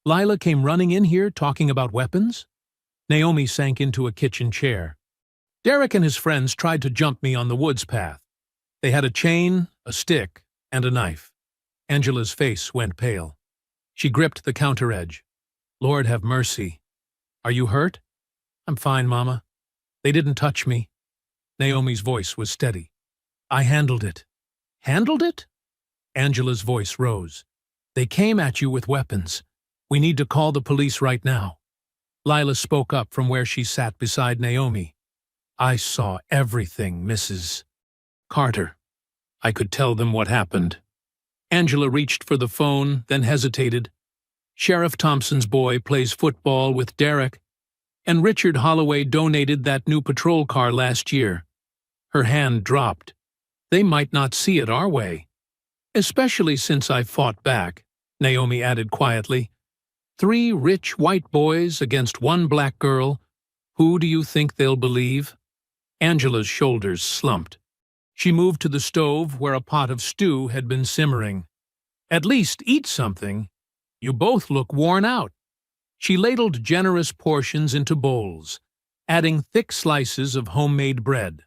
"Lila came running in here talking about weapons?" Naomi sank into a kitchen chair. "Derek and his friends tried to jump me on the woods path. They had a chain, a stick, and a knife." Angela's face went pale. She gripped the counter edge. "Lord have mercy. Are you hurt?" "I'm fine, Mama. They didn't touch me." Naomi's voice was steady. "I handled it." "Handled it?" Angela's voice rose. "They came at you with weapons. We need to call the police right now." Lila spoke up from where she sat beside Naomi. "I saw everything, Mrs. Carter. I could tell them what happened." Angela reached for the phone, then hesitated. "Sheriff Thompson's boy plays football with Derek, and Richard Holloway donated that new patrol car last year." Her hand dropped. "They might not see it our way." "Especially since I fought back," Naomi added quietly. 3 rich white boys against 1 black girl. Who do you think they'll believe?" Angela's shoulders slumped. She moved to the stove where a pot of stew had been simmering. "At least eat something. You both look worn out." She ladled generous portions into bowls, adding thick slices of homemade bread.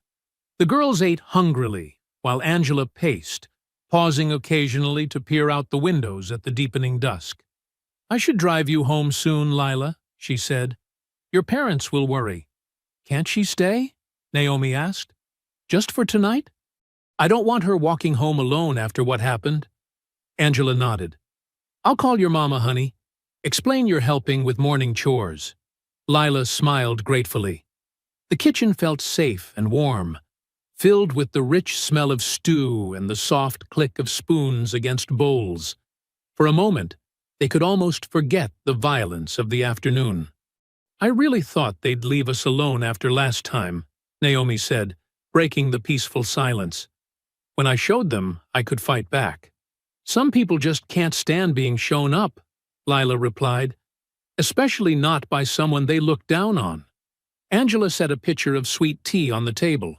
The girls ate hungrily, while Angela paced, pausing occasionally to peer out the windows at the deepening dusk. "I should drive you home soon, Lila," she said. "Your parents will worry." "Can't she stay?" Naomi asked. "Just for tonight? I don't want her walking home alone after what happened." Angela nodded. "I'll call your mama, honey. Explain you're helping with morning chores." Lila smiled gratefully. The kitchen felt safe and warm, filled with the rich smell of stew and the soft click of spoons against bowls. For a moment, they could almost forget the violence of the afternoon. "I really thought they'd leave us alone after last time," Naomi said, breaking the peaceful silence. "When I showed them, I could fight back." "Some people just can't stand being shown up," Lila replied, especially not by someone they look down on. Angela set a pitcher of sweet tea on the table.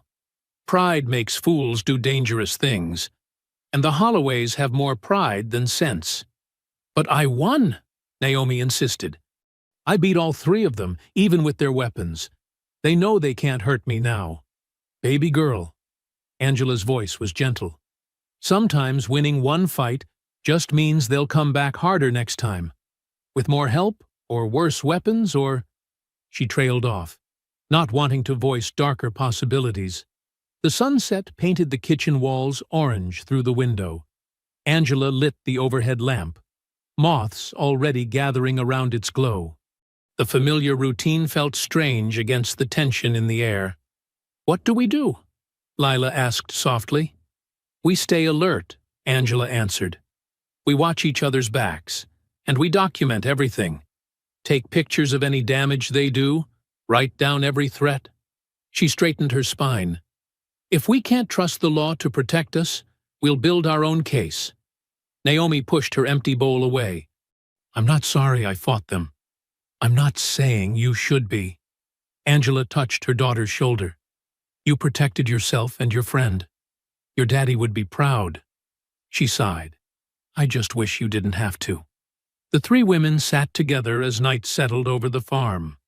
Pride makes fools do dangerous things, and the Holloways have more pride than sense. But I won, Naomi insisted. I beat all three of them, even with their weapons. They know they can't hurt me now. Baby girl. Angela's voice was gentle. Sometimes winning one fight just means they'll come back harder next time. With more help, or worse weapons, or… She trailed off, not wanting to voice darker possibilities. The sunset painted the kitchen walls orange through the window. Angela lit the overhead lamp, moths already gathering around its glow. The familiar routine felt strange against the tension in the air. "What do we do?" Lila asked softly. "We stay alert," Angela answered. "We watch each other's backs, and we document everything. Take pictures of any damage they do, write down every threat." She straightened her spine. "If we can't trust the law to protect us, we'll build our own case." Naomi pushed her empty bowl away. "I'm not sorry I fought them. I'm not saying you should be." Angela touched her daughter's shoulder. "You protected yourself and your friend. Your daddy would be proud." She sighed. "I just wish you didn't have to." The three women sat together as night settled over the farm.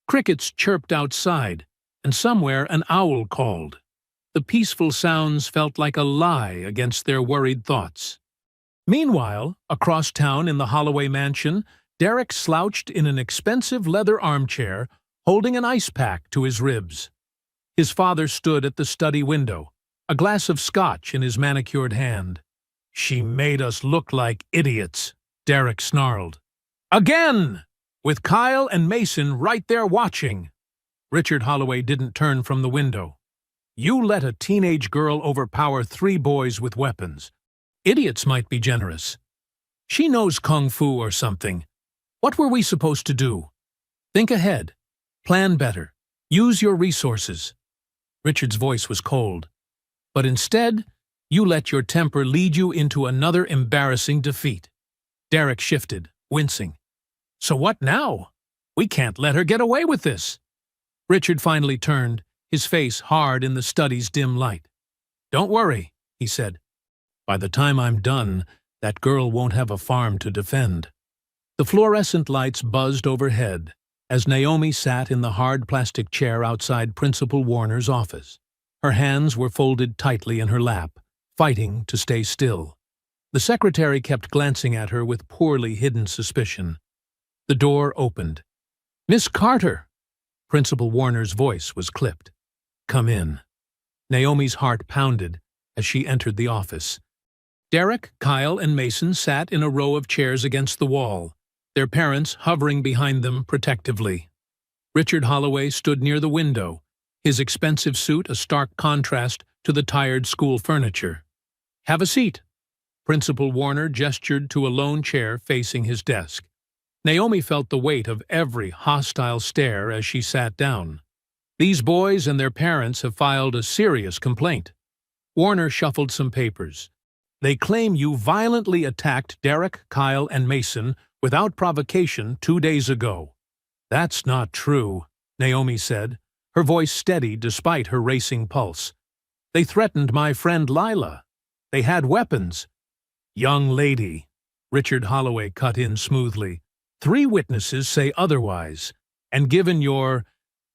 Crickets chirped outside, and somewhere an owl called. The peaceful sounds felt like a lie against their worried thoughts. Meanwhile, across town in the Holloway mansion, Derek slouched in an expensive leather armchair, holding an ice pack to his ribs. His father stood at the study window, a glass of scotch in his manicured hand. "She made us look like idiots," Derek snarled. "Again! With Kyle and Mason right there watching." Richard Holloway didn't turn from the window. "You let a teenage girl overpower three boys with weapons. Idiots might be generous. She knows kung fu or something. What were we supposed to do? Think ahead. Plan better. Use your resources." Richard's voice was cold. "But instead, you let your temper lead you into another embarrassing defeat." Derek shifted, wincing. "So what now? We can't let her get away with this." Richard finally turned, his face hard in the study's dim light. "Don't worry," he said. "By the time I'm done, that girl won't have a farm to defend." The fluorescent lights buzzed overhead as Naomi sat in the hard plastic chair outside Principal Warner's office. Her hands were folded tightly in her lap, fighting to stay still. The secretary kept glancing at her with poorly hidden suspicion. The door opened. "Miss Carter!" Principal Warner's voice was clipped. "Come in." Naomi's heart pounded as she entered the office. Derek, Kyle, and Mason sat in a row of chairs against the wall, their parents hovering behind them protectively. Richard Holloway stood near the window, his expensive suit a stark contrast to the tired school furniture. "Have a seat." Principal Warner gestured to a lone chair facing his desk. Naomi felt the weight of every hostile stare as she sat down. "These boys and their parents have filed a serious complaint." Warner shuffled some papers. "They claim you violently attacked Derek, Kyle, and Mason without provocation 2 days ago." "That's not true," Naomi said, her voice steady despite her racing pulse. "They threatened my friend Lila. They had weapons." "Young lady," Richard Holloway cut in smoothly, "3 witnesses say otherwise, and given your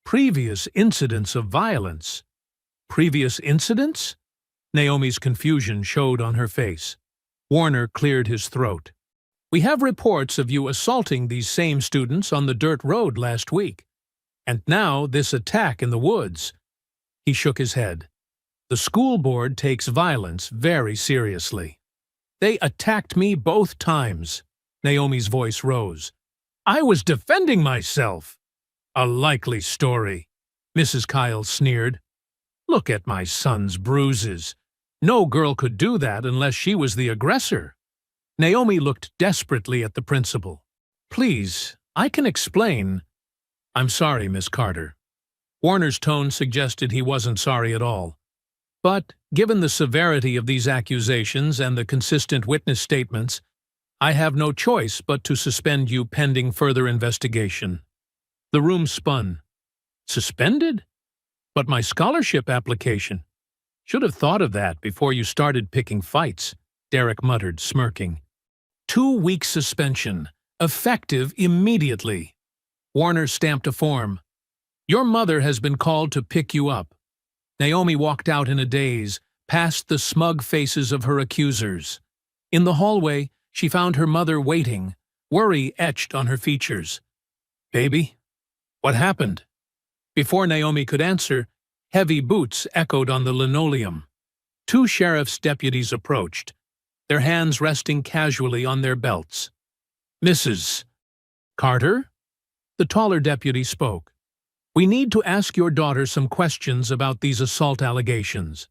previous incidents of violence—" "Previous incidents?" Naomi's confusion showed on her face. Warner cleared his throat. "We have reports of you assaulting these same students on the dirt road last week. And now this attack in the woods." He shook his head. "The school board takes violence very seriously." "They attacked me both times." Naomi's voice rose. "I was defending myself." "A likely story," Mrs. Kyle sneered. "Look at my son's bruises. No girl could do that unless she was the aggressor." Naomi looked desperately at the principal. "Please, I can explain." "I'm sorry, Miss Carter." Warner's tone suggested he wasn't sorry at all. "But, given the severity of these accusations and the consistent witness statements, I have no choice but to suspend you pending further investigation." The room spun. Suspended? But my scholarship application. Should have thought of that before you started picking fights, Derek muttered, smirking. 2-week suspension, effective immediately. Warner stamped a form. Your mother has been called to pick you up. Naomi walked out in a daze, past the smug faces of her accusers. In the hallway, she found her mother waiting, worry etched on her features. Baby, what happened? Before Naomi could answer, heavy boots echoed on the linoleum. 2 sheriff's deputies approached, their hands resting casually on their belts. Mrs. Carter? The taller deputy spoke. We need to ask your daughter some questions about these assault allegations.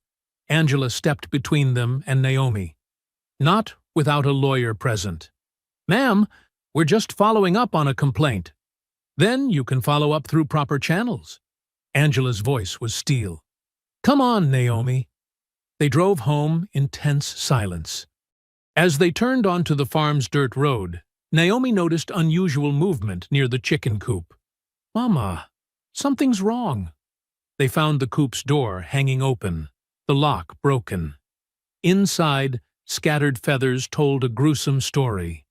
Angela stepped between them and Naomi. Not without a lawyer present. Ma'am, we're just following up on a complaint. Then you can follow up through proper channels. Angela's voice was steel. Come on, Naomi. They drove home in tense silence. As they turned onto the farm's dirt road, Naomi noticed unusual movement near the chicken coop. Mama, something's wrong. They found the coop's door hanging open, the lock broken. Inside, scattered feathers told a gruesome story.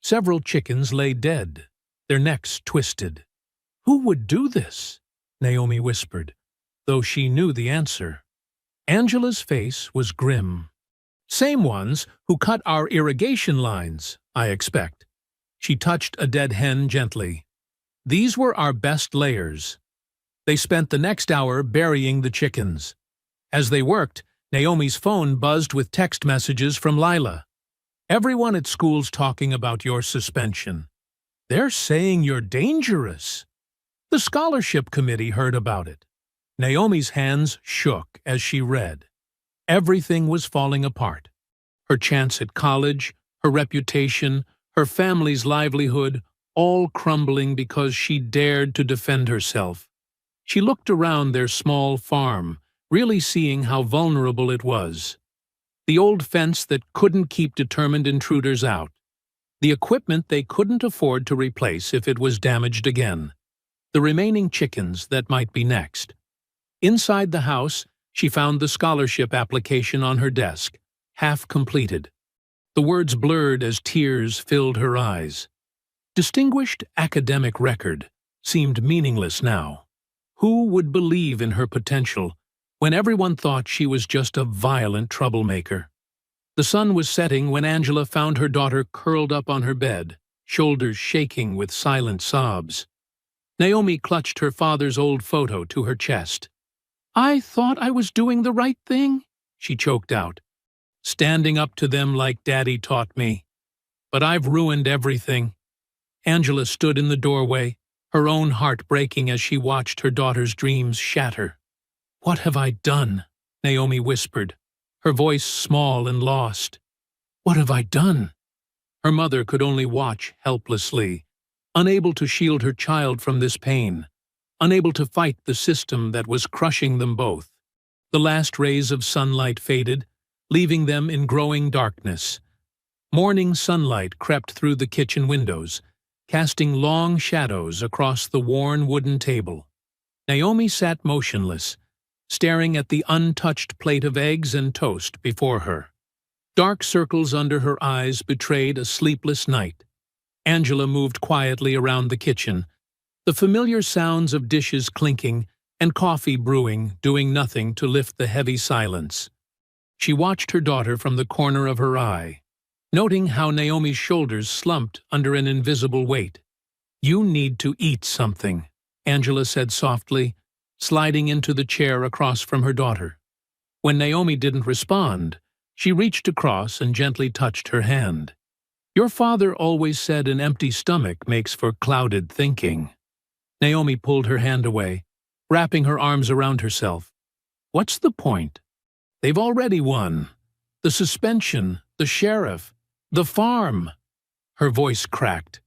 Several chickens lay dead, their necks twisted. Who would do this? Naomi whispered, though she knew the answer. Angela's face was grim. Same ones who cut our irrigation lines, I expect. She touched a dead hen gently. These were our best layers. They spent the next hour burying the chickens. As they worked, Naomi's phone buzzed with text messages from Lila. Everyone at school's talking about your suspension. They're saying you're dangerous. The scholarship committee heard about it. Naomi's hands shook as she read. Everything was falling apart. Her chance at college, her reputation, her family's livelihood, all crumbling because she dared to defend herself. She looked around their small farm, really seeing how vulnerable it was. The old fence that couldn't keep determined intruders out. The equipment they couldn't afford to replace if it was damaged again. The remaining chickens that might be next. Inside the house, she found the scholarship application on her desk, half completed. The words blurred as tears filled her eyes. Distinguished academic record seemed meaningless now. Who would believe in her potential when everyone thought she was just a violent troublemaker? The sun was setting when Angela found her daughter curled up on her bed, shoulders shaking with silent sobs. Naomi clutched her father's old photo to her chest. I thought I was doing the right thing, she choked out. Standing up to them like Daddy taught me. But I've ruined everything. Angela stood in the doorway, her own heart breaking as she watched her daughter's dreams shatter. What have I done? Naomi whispered, her voice small and lost. What have I done? Her mother could only watch helplessly, unable to shield her child from this pain, unable to fight the system that was crushing them both. The last rays of sunlight faded, leaving them in growing darkness. Morning sunlight crept through the kitchen windows, casting long shadows across the worn wooden table. Naomi sat motionless, staring at the untouched plate of eggs and toast before her. Dark circles under her eyes betrayed a sleepless night. Angela moved quietly around the kitchen, the familiar sounds of dishes clinking and coffee brewing doing nothing to lift the heavy silence. She watched her daughter from the corner of her eye, noting how Naomi's shoulders slumped under an invisible weight. You need to eat something, Angela said softly, sliding into the chair across from her daughter. When Naomi didn't respond, she reached across and gently touched her hand. Your father always said an empty stomach makes for clouded thinking. Naomi pulled her hand away, wrapping her arms around herself. What's the point? They've already won. The suspension, the sheriff, the farm. Her voice cracked.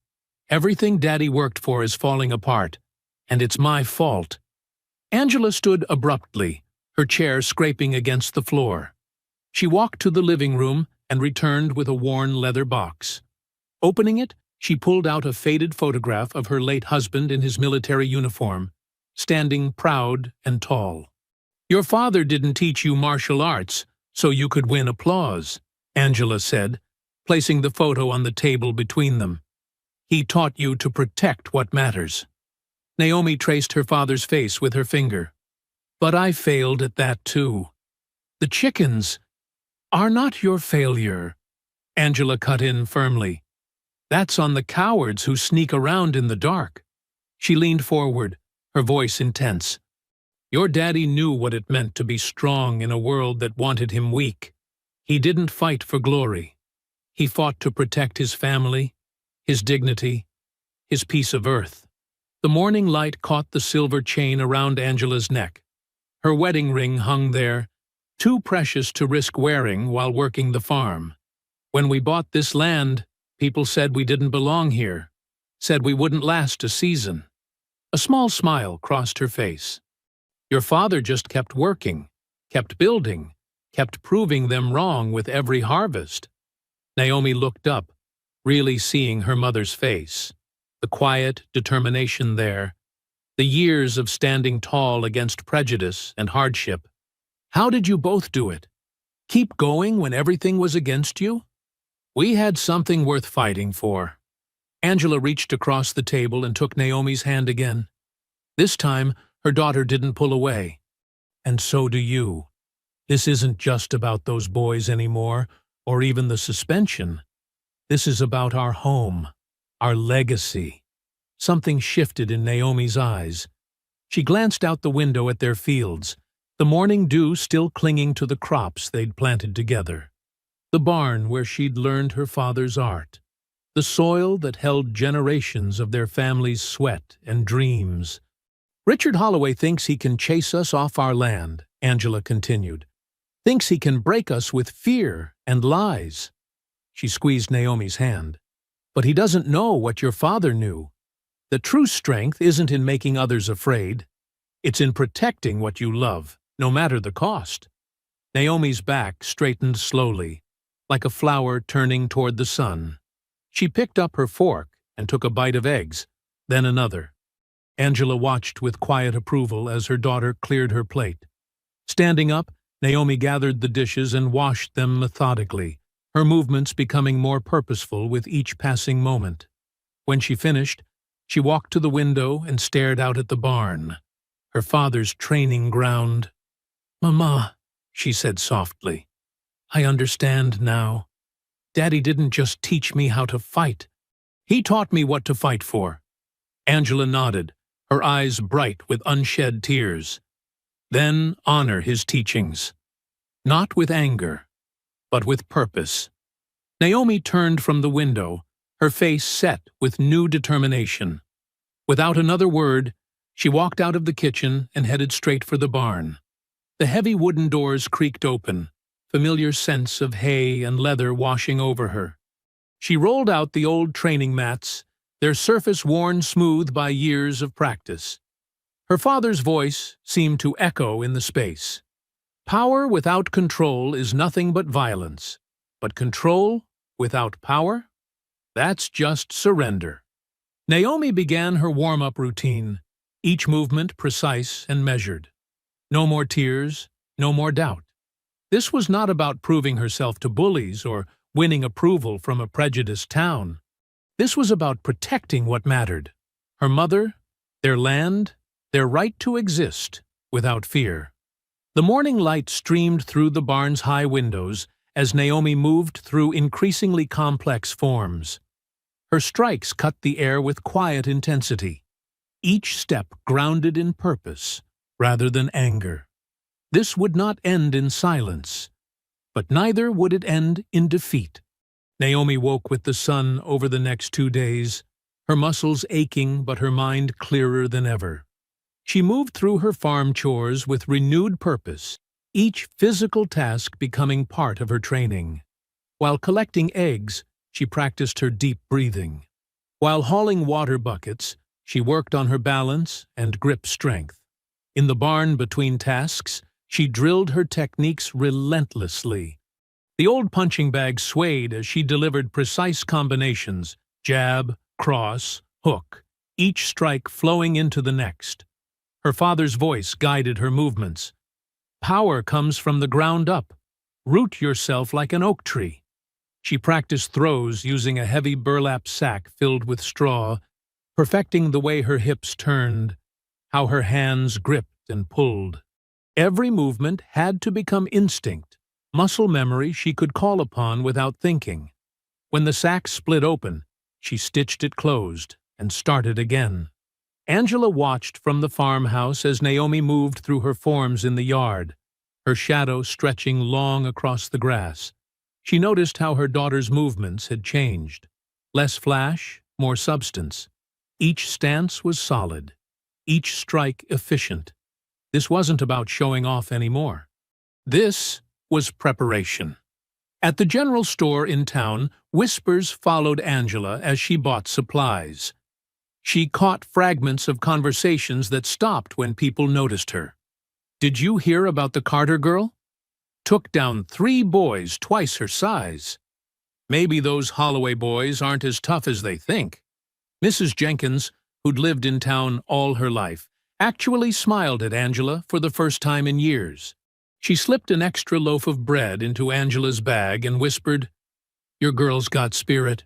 Everything Daddy worked for is falling apart, and it's my fault. Angela stood abruptly, her chair scraping against the floor. She walked to the living room and returned with a worn leather box. Opening it, she pulled out a faded photograph of her late husband in his military uniform, standing proud and tall. "Your father didn't teach you martial arts so you could win applause," Angela said, placing the photo on the table between them. "He taught you to protect what matters." Naomi traced her father's face with her finger. "But I failed at that too. The chickens are not your failure," Angela cut in firmly. "That's on the cowards who sneak around in the dark." She leaned forward, her voice intense. "Your daddy knew what it meant to be strong in a world that wanted him weak. He didn't fight for glory. He fought to protect his family, his dignity, his piece of earth." The morning light caught the silver chain around Angela's neck. Her wedding ring hung there, too precious to risk wearing while working the farm. "When we bought this land, people said we didn't belong here, said we wouldn't last a season." A small smile crossed her face. "Your father just kept working, kept building, kept proving them wrong with every harvest." Naomi looked up, really seeing her mother's face, the quiet determination there, the years of standing tall against prejudice and hardship. "How did you both do it? Keep going when everything was against you?" "We had something worth fighting for." Angela reached across the table and took Naomi's hand again. This time, her daughter didn't pull away. "And so do you. This isn't just about those boys anymore, or even the suspension. This is about our home, our legacy." Something shifted in Naomi's eyes. She glanced out the window at their fields, the morning dew still clinging to the crops they'd planted together. The barn where she'd learned her father's art. The soil that held generations of their family's sweat and dreams. "Richard Holloway thinks he can chase us off our land," Angela continued. "Thinks he can break us with fear and lies." She squeezed Naomi's hand. "But he doesn't know what your father knew. The true strength isn't in making others afraid. It's in protecting what you love, no matter the cost." Naomi's back straightened slowly, like a flower turning toward the sun. She picked up her fork and took a bite of eggs, then another. Angela watched with quiet approval as her daughter cleared her plate. Standing up, Naomi gathered the dishes and washed them methodically, her movements becoming more purposeful with each passing moment. When she finished, she walked to the window and stared out at the barn, her father's training ground. "Mama," she said softly, "I understand now. Daddy didn't just teach me how to fight. He taught me what to fight for." Angela nodded, her eyes bright with unshed tears. "Then honor his teachings. Not with anger, but with purpose." Naomi turned from the window, her face set with new determination. Without another word, she walked out of the kitchen and headed straight for the barn. The heavy wooden doors creaked open, familiar scents of hay and leather washing over her. She rolled out the old training mats, their surface worn smooth by years of practice. Her father's voice seemed to echo in the space. "Power without control is nothing but violence, but control without power? That's just surrender." Naomi began her warm-up routine, each movement precise and measured. No more tears, no more doubt. This was not about proving herself to bullies or winning approval from a prejudiced town. This was about protecting what mattered: her mother, their land, their right to exist without fear. The morning light streamed through the barn's high windows as Naomi moved through increasingly complex forms. Her strikes cut the air with quiet intensity, each step grounded in purpose rather than anger. This would not end in silence, but neither would it end in defeat. Naomi woke with the sun over the next 2 days, her muscles aching but her mind clearer than ever. She moved through her farm chores with renewed purpose, each physical task becoming part of her training. While collecting eggs, she practiced her deep breathing. While hauling water buckets, she worked on her balance and grip strength. In the barn between tasks, she drilled her techniques relentlessly, The old punching bag swayed as she delivered precise combinations: jab, cross, hook, each strike flowing into the next. Her father's voice guided her movements. Power comes from the ground up. Root yourself like an oak tree. She practiced throws using a heavy burlap sack filled with straw, perfecting the way her hips turned, how her hands gripped and pulled. Every movement had to become instinct, muscle memory she could call upon without thinking. When the sack split open, she stitched it closed and started again. Angela watched from the farmhouse as Naomi moved through her forms in the yard, her shadow stretching long across the grass. She noticed how her daughter's movements had changed. Less flash, more substance. Each stance was solid, each strike efficient. This wasn't about showing off anymore. This was preparation. At the general store in town, whispers followed Angela as she bought supplies. She caught fragments of conversations that stopped when people noticed her. Did you hear about the Carter girl? Took down 3 boys twice her size. Maybe those Holloway boys aren't as tough as they think. Mrs. Jenkins, who'd lived in town all her life, actually smiled at Angela for the first time in years. She slipped an extra loaf of bread into Angela's bag and whispered, "Your girl's got spirit.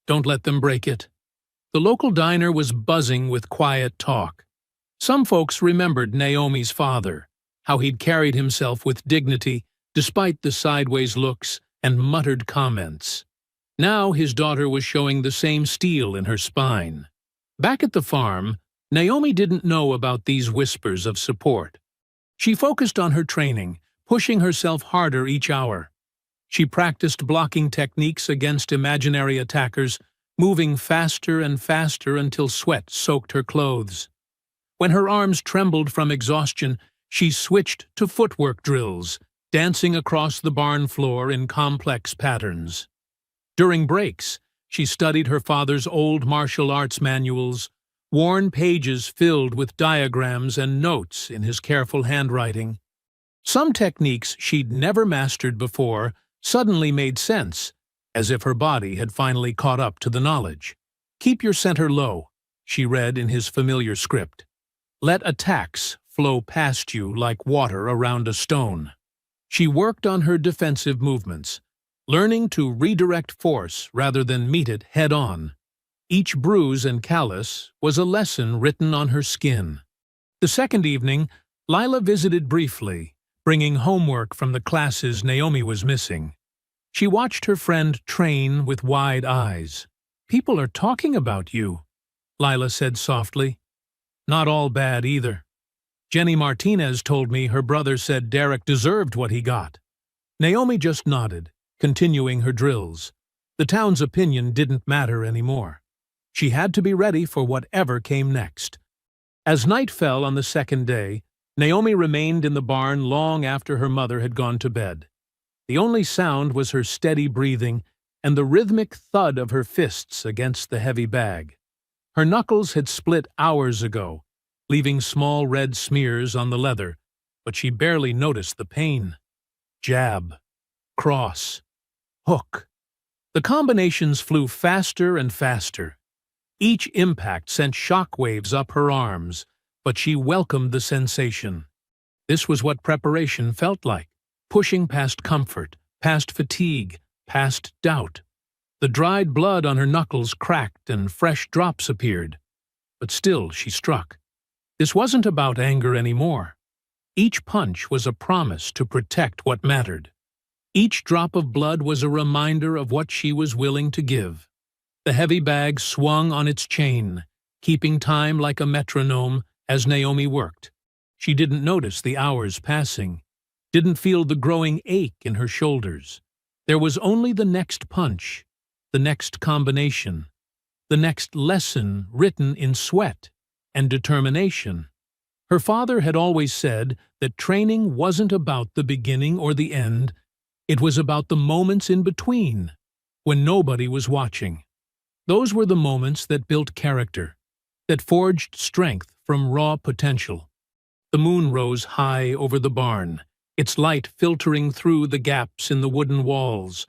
Don't let them break it." The local diner was buzzing with quiet talk. Some folks remembered Naomi's father, how he'd carried himself with dignity despite the sideways looks and muttered comments. Now his daughter was showing the same steel in her spine. Back at the farm, Naomi didn't know about these whispers of support. She focused on her training, pushing herself harder each hour. She practiced blocking techniques against imaginary attackers, moving faster and faster until sweat soaked her clothes. When her arms trembled from exhaustion, she switched to footwork drills, dancing across the barn floor in complex patterns. During breaks, she studied her father's old martial arts manuals, worn pages filled with diagrams and notes in his careful handwriting. Some techniques she'd never mastered before suddenly made sense, as if her body had finally caught up to the knowledge. "Keep your center low," she read in his familiar script. "Let attacks flow past you like water around a stone." She worked on her defensive movements, learning to redirect force rather than meet it head-on. Each bruise and callus was a lesson written on her skin. The second evening, Lila visited briefly, bringing homework from the classes Naomi was missing. She watched her friend train with wide eyes. "People are talking about you," Lila said softly. "Not all bad either. Jenny Martinez told me her brother said Derek deserved what he got." Naomi just nodded, continuing her drills. The town's opinion didn't matter anymore. She had to be ready for whatever came next. As night fell on the second day, Naomi remained in the barn long after her mother had gone to bed. The only sound was her steady breathing and the rhythmic thud of her fists against the heavy bag. Her knuckles had split hours ago, leaving small red smears on the leather, but she barely noticed the pain. Jab, cross, hook. The combinations flew faster and faster. Each impact sent shock waves up her arms, but she welcomed the sensation. This was what preparation felt like, pushing past comfort, past fatigue, past doubt. The dried blood on her knuckles cracked and fresh drops appeared. But still she struck. This wasn't about anger anymore. Each punch was a promise to protect what mattered. Each drop of blood was a reminder of what she was willing to give. The heavy bag swung on its chain, keeping time like a metronome as Naomi worked. She didn't notice the hours passing, didn't feel the growing ache in her shoulders. There was only the next punch, the next combination, the next lesson written in sweat and determination. Her father had always said that training wasn't about the beginning or the end, it was about the moments in between, when nobody was watching. Those were the moments that built character, that forged strength from raw potential. The moon rose high over the barn, its light filtering through the gaps in the wooden walls.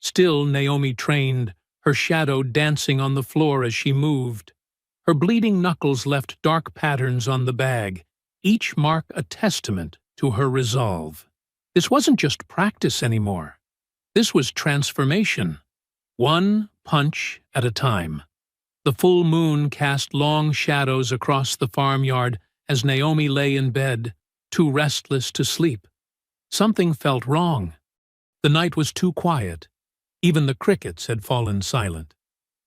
Still Naomi trained, her shadow dancing on the floor as she moved. Her bleeding knuckles left dark patterns on the bag, each mark a testament to her resolve. This wasn't just practice anymore. This was transformation, one punch at a time. The full moon cast long shadows across the farmyard as Naomi lay in bed, too restless to sleep. Something felt wrong. The night was too quiet. Even the crickets had fallen silent.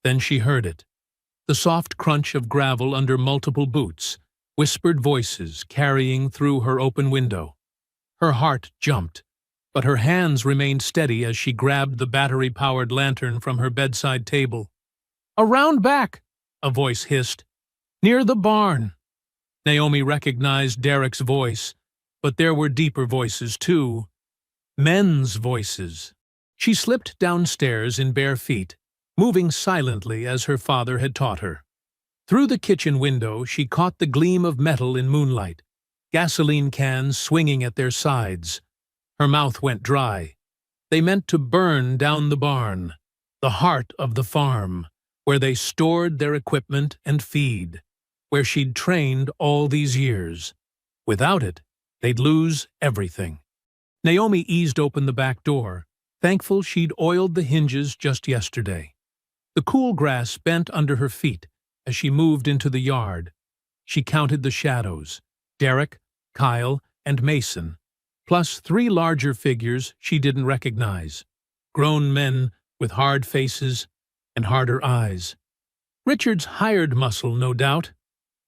Then she heard it. The soft crunch of gravel under multiple boots, whispered voices carrying through her open window. Her heart jumped, but her hands remained steady as she grabbed the battery-powered lantern from her bedside table. "Around back," a voice hissed. "Near the barn." Naomi recognized Derek's voice, but there were deeper voices too. Men's voices. She slipped downstairs in bare feet, moving silently as her father had taught her. Through the kitchen window she caught the gleam of metal in moonlight, gasoline cans swinging at their sides. Her mouth went dry. They meant to burn down the barn, the heart of the farm, where they stored their equipment and feed, where she'd trained all these years. Without it, they'd lose everything. Naomi eased open the back door, thankful she'd oiled the hinges just yesterday. The cool grass bent under her feet as she moved into the yard. She counted the shadows: Derek, Kyle, and Mason, plus 3 larger figures she didn't recognize. Grown men with hard faces and harder eyes. Richard's hired muscle, no doubt.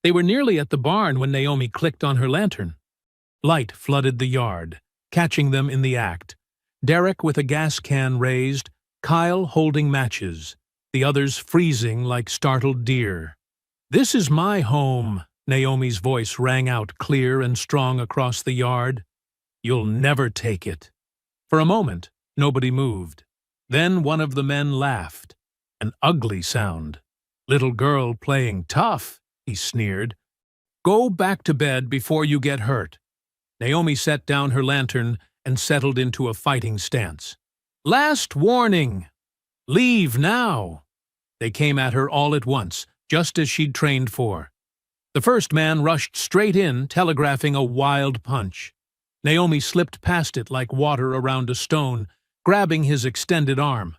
They were nearly at the barn when Naomi clicked on her lantern. Light flooded the yard, catching them in the act. Derek with a gas can raised, Kyle holding matches, the others freezing like startled deer. "This is my home," Naomi's voice rang out clear and strong across the yard. "You'll never take it." For a moment, nobody moved. Then one of the men laughed. An ugly sound. "Little girl playing tough," he sneered. "Go back to bed before you get hurt." Naomi set down her lantern and settled into a fighting stance. "Last warning! Leave now!" They came at her all at once, just as she'd trained for. The first man rushed straight in, telegraphing a wild punch. Naomi slipped past it like water around a stone, grabbing his extended arm.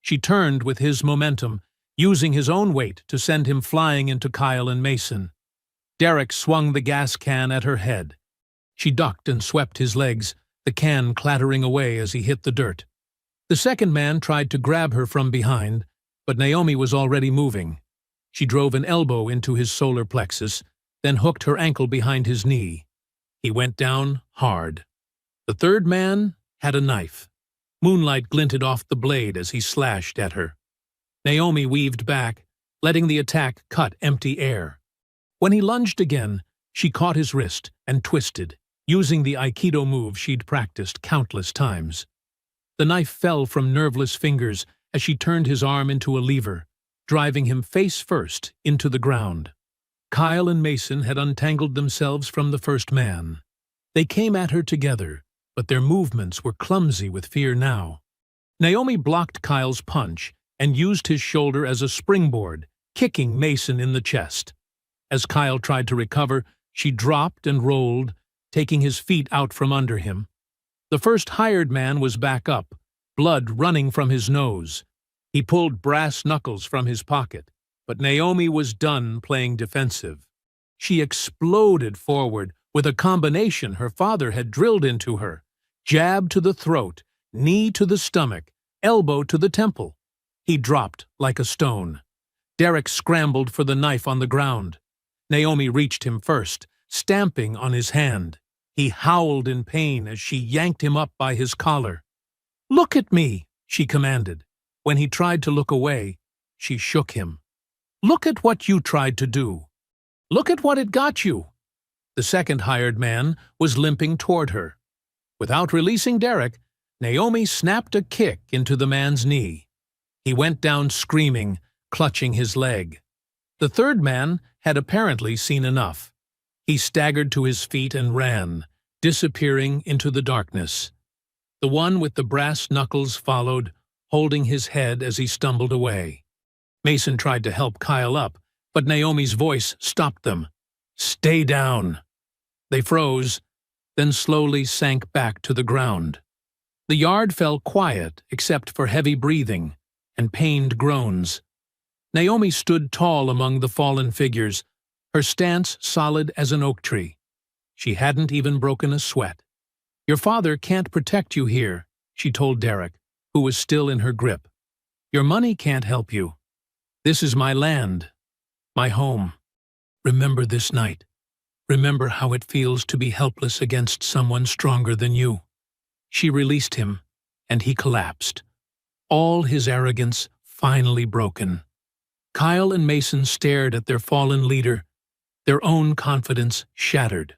She turned with his momentum, using his own weight to send him flying into Kyle and Mason. Derek swung the gas can at her head. She ducked and swept his legs, the can clattering away as he hit the dirt. The second man tried to grab her from behind, but Naomi was already moving. She drove an elbow into his solar plexus, then hooked her ankle behind his knee. He went down hard. The third man had a knife. Moonlight glinted off the blade as he slashed at her. Naomi weaved back, letting the attack cut empty air. When he lunged again, she caught his wrist and twisted, using the Aikido move she'd practiced countless times. The knife fell from nerveless fingers as she turned his arm into a lever, driving him face first into the ground. Kyle and Mason had untangled themselves from the first man. They came at her together, but their movements were clumsy with fear now. Naomi blocked Kyle's punch and used his shoulder as a springboard, kicking Mason in the chest. As Kyle tried to recover, she dropped and rolled, taking his feet out from under him. The first hired man was back up, blood running from his nose. He pulled brass knuckles from his pocket, but Naomi was done playing defensive. She exploded forward with a combination her father had drilled into her: jab to the throat, knee to the stomach, elbow to the temple. He dropped like a stone. Derek scrambled for the knife on the ground. Naomi reached him first, stamping on his hand. He howled in pain as she yanked him up by his collar. "Look at me," she commanded. When he tried to look away, she shook him. "Look at what you tried to do. Look at what it got you." The second hired man was limping toward her. Without releasing Derek, Naomi snapped a kick into the man's knee. He went down screaming, clutching his leg. The third man had apparently seen enough. He staggered to his feet and ran, disappearing into the darkness. The one with the brass knuckles followed, holding his head as he stumbled away. Mason tried to help Kyle up, but Naomi's voice stopped them. "Stay down." They froze, then slowly sank back to the ground. The yard fell quiet except for heavy breathing and pained groans. Naomi stood tall among the fallen figures, her stance solid as an oak tree. She hadn't even broken a sweat. "Your father can't protect you here," she told Derek, who was still in her grip. "Your money can't help you. This is my land, my home. Remember this night. Remember how it feels to be helpless against someone stronger than you." She released him, and he collapsed, all his arrogance finally broken. Kyle and Mason stared at their fallen leader, their own confidence shattered.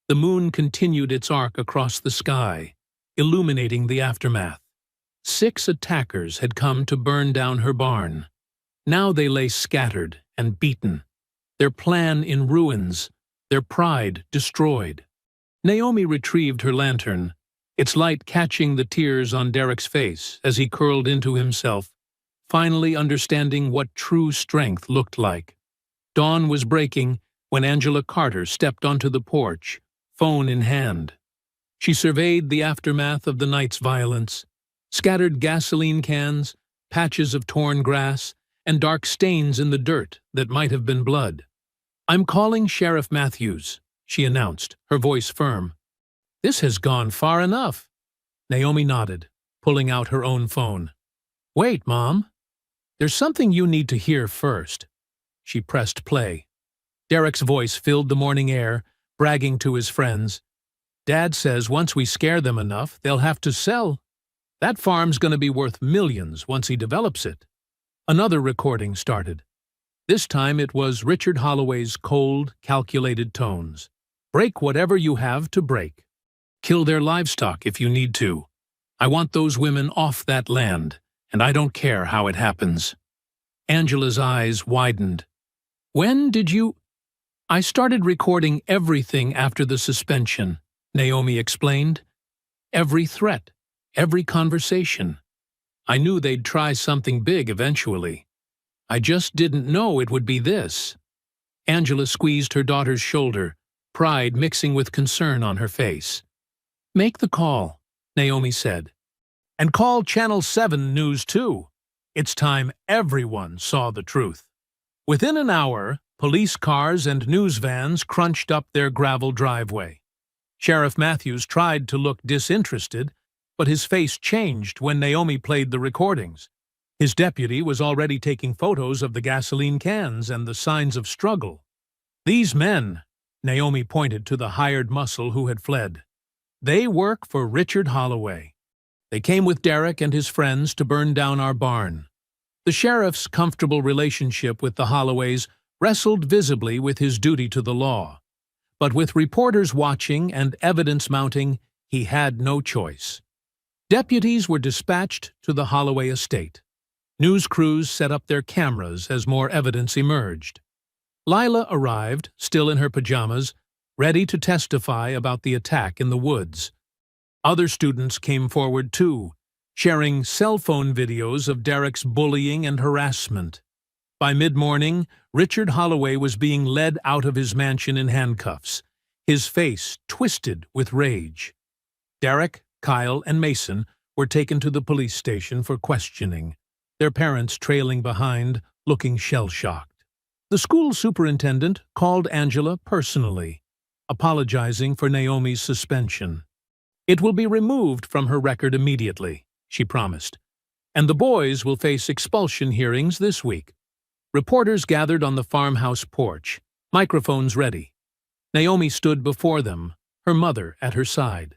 The moon continued its arc across the sky, illuminating the aftermath. 6 attackers had come to burn down her barn. Now they lay scattered and beaten, their plan in ruins, their pride destroyed. Naomi retrieved her lantern, its light catching the tears on Derek's face as he curled into himself, finally understanding what true strength looked like. Dawn was breaking when Angela Carter stepped onto the porch, phone in hand. She surveyed the aftermath of the night's violence, scattered gasoline cans, patches of torn grass, and dark stains in the dirt that might have been blood. "I'm calling Sheriff Matthews," she announced, her voice firm. "This has gone far enough." Naomi nodded, pulling out her own phone. "Wait, Mom. There's something you need to hear first." She pressed play. Derek's voice filled the morning air, bragging to his friends. "Dad says once we scare them enough, they'll have to sell. That farm's going to be worth millions once he develops it." Another recording started. This time it was Richard Holloway's cold, calculated tones. "Break whatever you have to break. Kill their livestock if you need to. I want those women off that land, and I don't care how it happens." Angela's eyes widened. "When did you—" "I started recording everything after the suspension," Naomi explained. "Every threat, every conversation. I knew they'd try something big eventually. I just didn't know it would be this." Angela squeezed her daughter's shoulder, pride mixing with concern on her face. "Make the call," Naomi said. "And call Channel 7 News too. It's time everyone saw the truth." Within an hour, police cars and news vans crunched up their gravel driveway. Sheriff Matthews tried to look disinterested, but his face changed when Naomi played the recordings. His deputy was already taking photos of the gasoline cans and the signs of struggle. "These men," Naomi pointed to the hired muscle who had fled, "they work for Richard Holloway. They came with Derek and his friends to burn down our barn." The sheriff's comfortable relationship with the Holloways wrestled visibly with his duty to the law. But with reporters watching and evidence mounting, he had no choice. Deputies were dispatched to the Holloway estate. News crews set up their cameras as more evidence emerged. Lila arrived, still in her pajamas, ready to testify about the attack in the woods. Other students came forward too, sharing cell phone videos of Derek's bullying and harassment. By mid-morning, Richard Holloway was being led out of his mansion in handcuffs, his face twisted with rage. Derek, Kyle, and Mason were taken to the police station for questioning, their parents trailing behind, looking shell-shocked. The school superintendent called Angela personally, apologizing for Naomi's suspension. "It will be removed from her record immediately," she promised, "and the boys will face expulsion hearings this week." Reporters gathered on the farmhouse porch, microphones ready. Naomi stood before them, her mother at her side.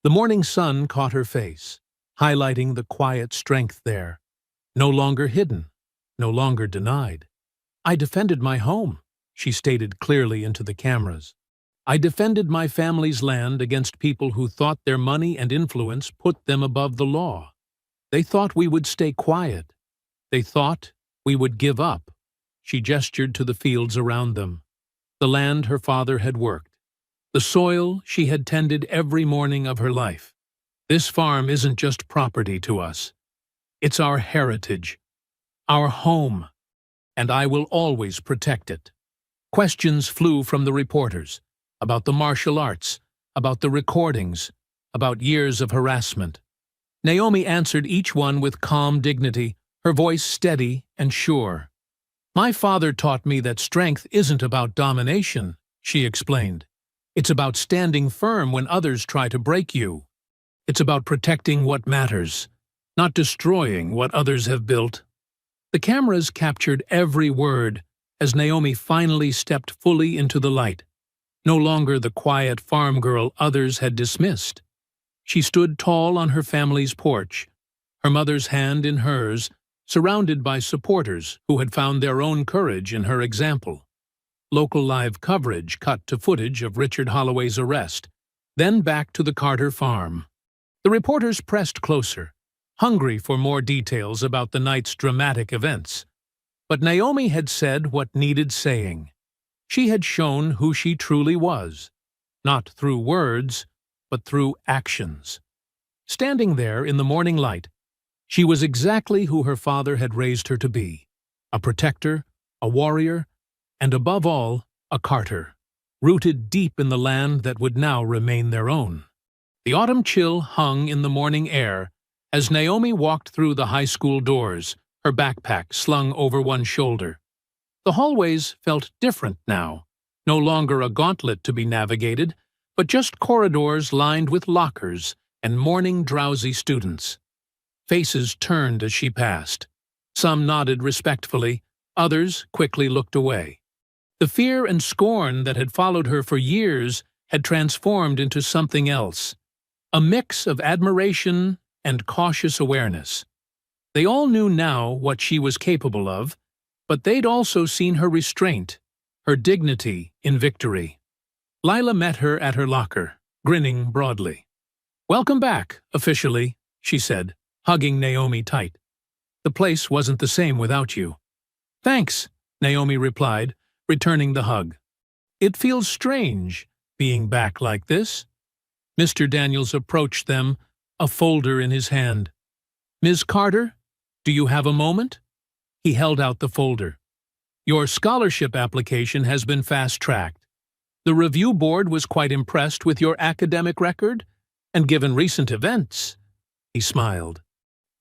The morning sun caught her face, highlighting the quiet strength there. No longer hidden, no longer denied. "I defended my home," she stated clearly into the cameras. "I defended my family's land against people who thought their money and influence put them above the law. They thought we would stay quiet. They thought we would give up." She gestured to the fields around them, the land her father had worked, the soil she had tended every morning of her life. This farm isn't just property to us. It's our heritage, our home, and I will always protect it. Questions flew from the reporters about the martial arts, about the recordings, about years of harassment. Naomi answered each one with calm dignity, her voice steady and sure. "My father taught me that strength isn't about domination," she explained. "It's about standing firm when others try to break you. It's about protecting what matters, not destroying what others have built." The cameras captured every word as Naomi finally stepped fully into the light, no longer the quiet farm girl others had dismissed. She stood tall on her family's porch, her mother's hand in hers, surrounded by supporters who had found their own courage in her example. Local live coverage cut to footage of Richard Holloway's arrest, then back to the Carter farm. The reporters pressed closer, hungry for more details about the night's dramatic events. But Naomi had said what needed saying. She had shown who she truly was, not through words, but through actions. Standing there in the morning light, she was exactly who her father had raised her to be, a protector, a warrior, and above all, a Carter, rooted deep in the land that would now remain their own. The autumn chill hung in the morning air as Naomi walked through the high school doors, her backpack slung over one shoulder. The hallways felt different now, no longer a gauntlet to be navigated, but just corridors lined with lockers and morning drowsy students. Faces turned as she passed. Some nodded respectfully, others quickly looked away. The fear and scorn that had followed her for years had transformed into something else, a mix of admiration and cautious awareness. They all knew now what she was capable of, but they'd also seen her restraint, her dignity in victory. Lila met her at her locker, grinning broadly. "Welcome back, officially," she said, hugging Naomi tight. "The place wasn't the same without you." "Thanks," Naomi replied, returning the hug. "It feels strange, being back like this." Mr. Daniels approached them, a folder in his hand. "Ms. Carter, do you have a moment?" He held out the folder. "Your scholarship application has been fast-tracked. The review board was quite impressed with your academic record, and given recent events," he smiled.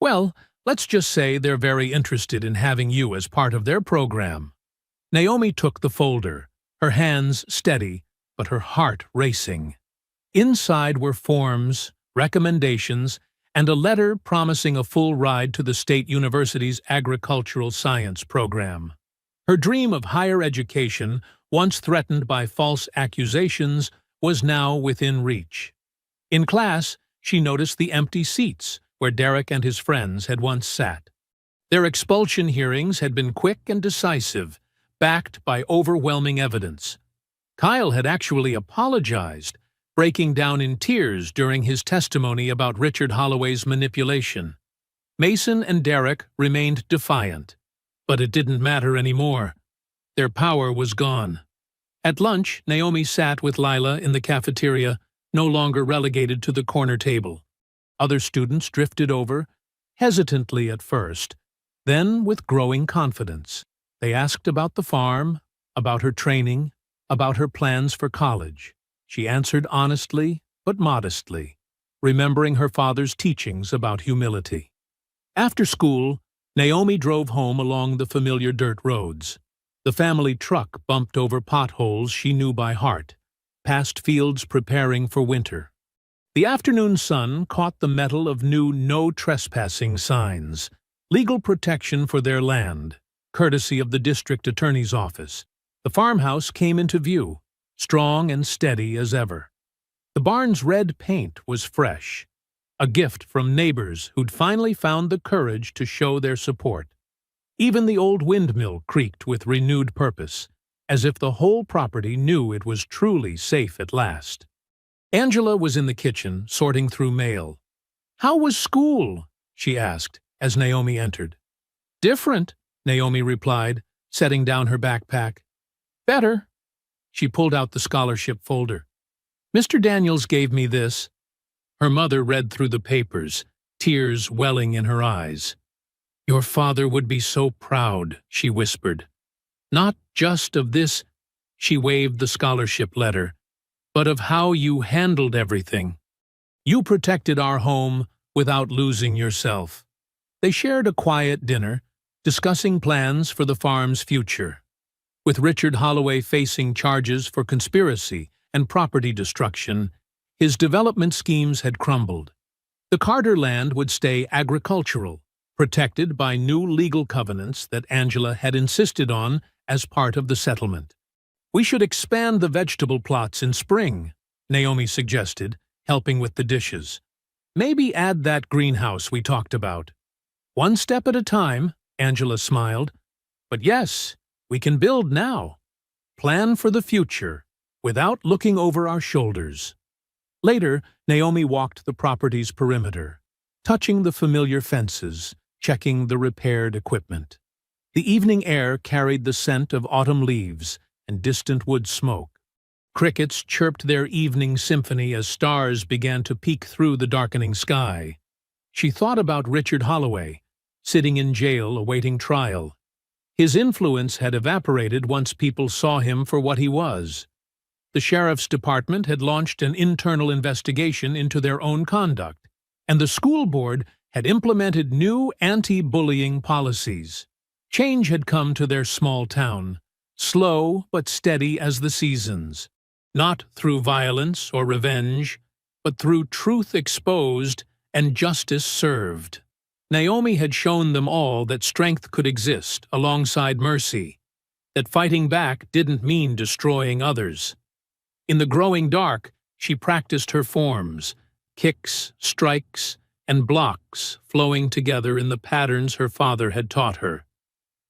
"Well, let's just say they're very interested in having you as part of their program." Naomi took the folder, her hands steady, but her heart racing. Inside were forms, recommendations, and a letter promising a full ride to the State University's agricultural science program. Her dream of higher education, once threatened by false accusations, was now within reach. In class, she noticed the empty seats where Derek and his friends had once sat. Their expulsion hearings had been quick and decisive, backed by overwhelming evidence. Kyle had actually apologized, breaking down in tears during his testimony about Richard Holloway's manipulation. Mason and Derek remained defiant, but it didn't matter anymore. Their power was gone. At lunch, Naomi sat with Lila in the cafeteria, no longer relegated to the corner table. Other students drifted over, hesitantly at first, then with growing confidence. They asked about the farm, about her training, about her plans for college. She answered honestly but modestly, remembering her father's teachings about humility. After school, Naomi drove home along the familiar dirt roads. The family truck bumped over potholes she knew by heart, past fields preparing for winter. The afternoon sun caught the metal of new no trespassing signs, legal protection for their land, courtesy of the district attorney's office. The farmhouse came into view, strong and steady as ever. The barn's red paint was fresh, a gift from neighbors who'd finally found the courage to show their support. Even the old windmill creaked with renewed purpose, as if the whole property knew it was truly safe at last. Angela was in the kitchen, sorting through mail. "How was school?" she asked, as Naomi entered. "Different," Naomi replied, setting down her backpack. "Better." She pulled out the scholarship folder. Mr. Daniels gave me this." Her mother read through the papers, tears welling in her eyes. "Your father would be so proud," she whispered. "Not just of this," she waved the scholarship letter, "but of how you handled everything. You protected our home without losing yourself." They shared a quiet dinner, discussing plans for the farm's future. With Richard Holloway facing charges for conspiracy and property destruction, his development schemes had crumbled. The Carter land would stay agricultural, protected by new legal covenants that Angela had insisted on as part of the settlement. "We should expand the vegetable plots in spring," Naomi suggested, helping with the dishes. "Maybe add that greenhouse we talked about." "One step at a time," Angela smiled. "But yes, we can build now. Plan for the future, without looking over our shoulders." Later, Naomi walked the property's perimeter, touching the familiar fences, checking the repaired equipment. The evening air carried the scent of autumn leaves and distant wood smoke. Crickets chirped their evening symphony as stars began to peek through the darkening sky. She thought about Richard Holloway, sitting in jail awaiting trial. His influence had evaporated once people saw him for what he was. The sheriff's department had launched an internal investigation into their own conduct, and the school board had implemented new anti-bullying policies. Change had come to their small town, slow but steady as the seasons. Not through violence or revenge, but through truth exposed and justice served. Naomi had shown them all that strength could exist alongside mercy, that fighting back didn't mean destroying others. In the growing dark, she practiced her forms, kicks, strikes, and blocks flowing together in the patterns her father had taught her.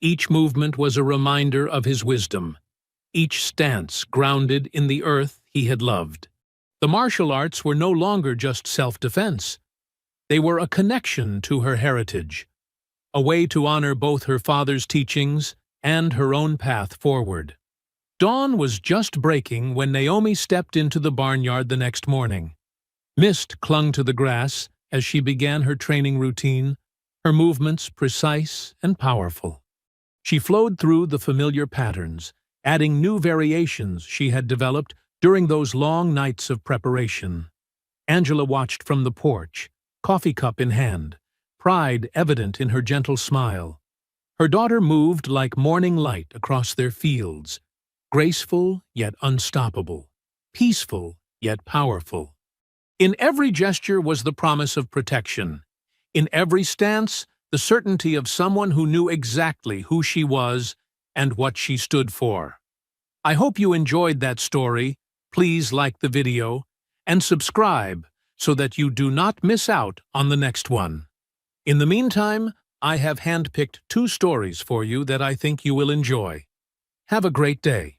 Each movement was a reminder of his wisdom, each stance grounded in the earth he had loved. The martial arts were no longer just self-defense. They were a connection to her heritage, a way to honor both her father's teachings and her own path forward. Dawn was just breaking when Naomi stepped into the barnyard the next morning. Mist clung to the grass as she began her training routine, her movements precise and powerful. She flowed through the familiar patterns, adding new variations she had developed during those long nights of preparation. Angela watched from the porch, coffee cup in hand, pride evident in her gentle smile. Her daughter moved like morning light across their fields, graceful yet unstoppable, peaceful yet powerful. In every gesture was the promise of protection. In every stance, the certainty of someone who knew exactly who she was and what she stood for. I hope you enjoyed that story. Please like the video and subscribe so that you do not miss out on the next one. In the meantime, I have handpicked 2 stories for you that I think you will enjoy. Have a great day.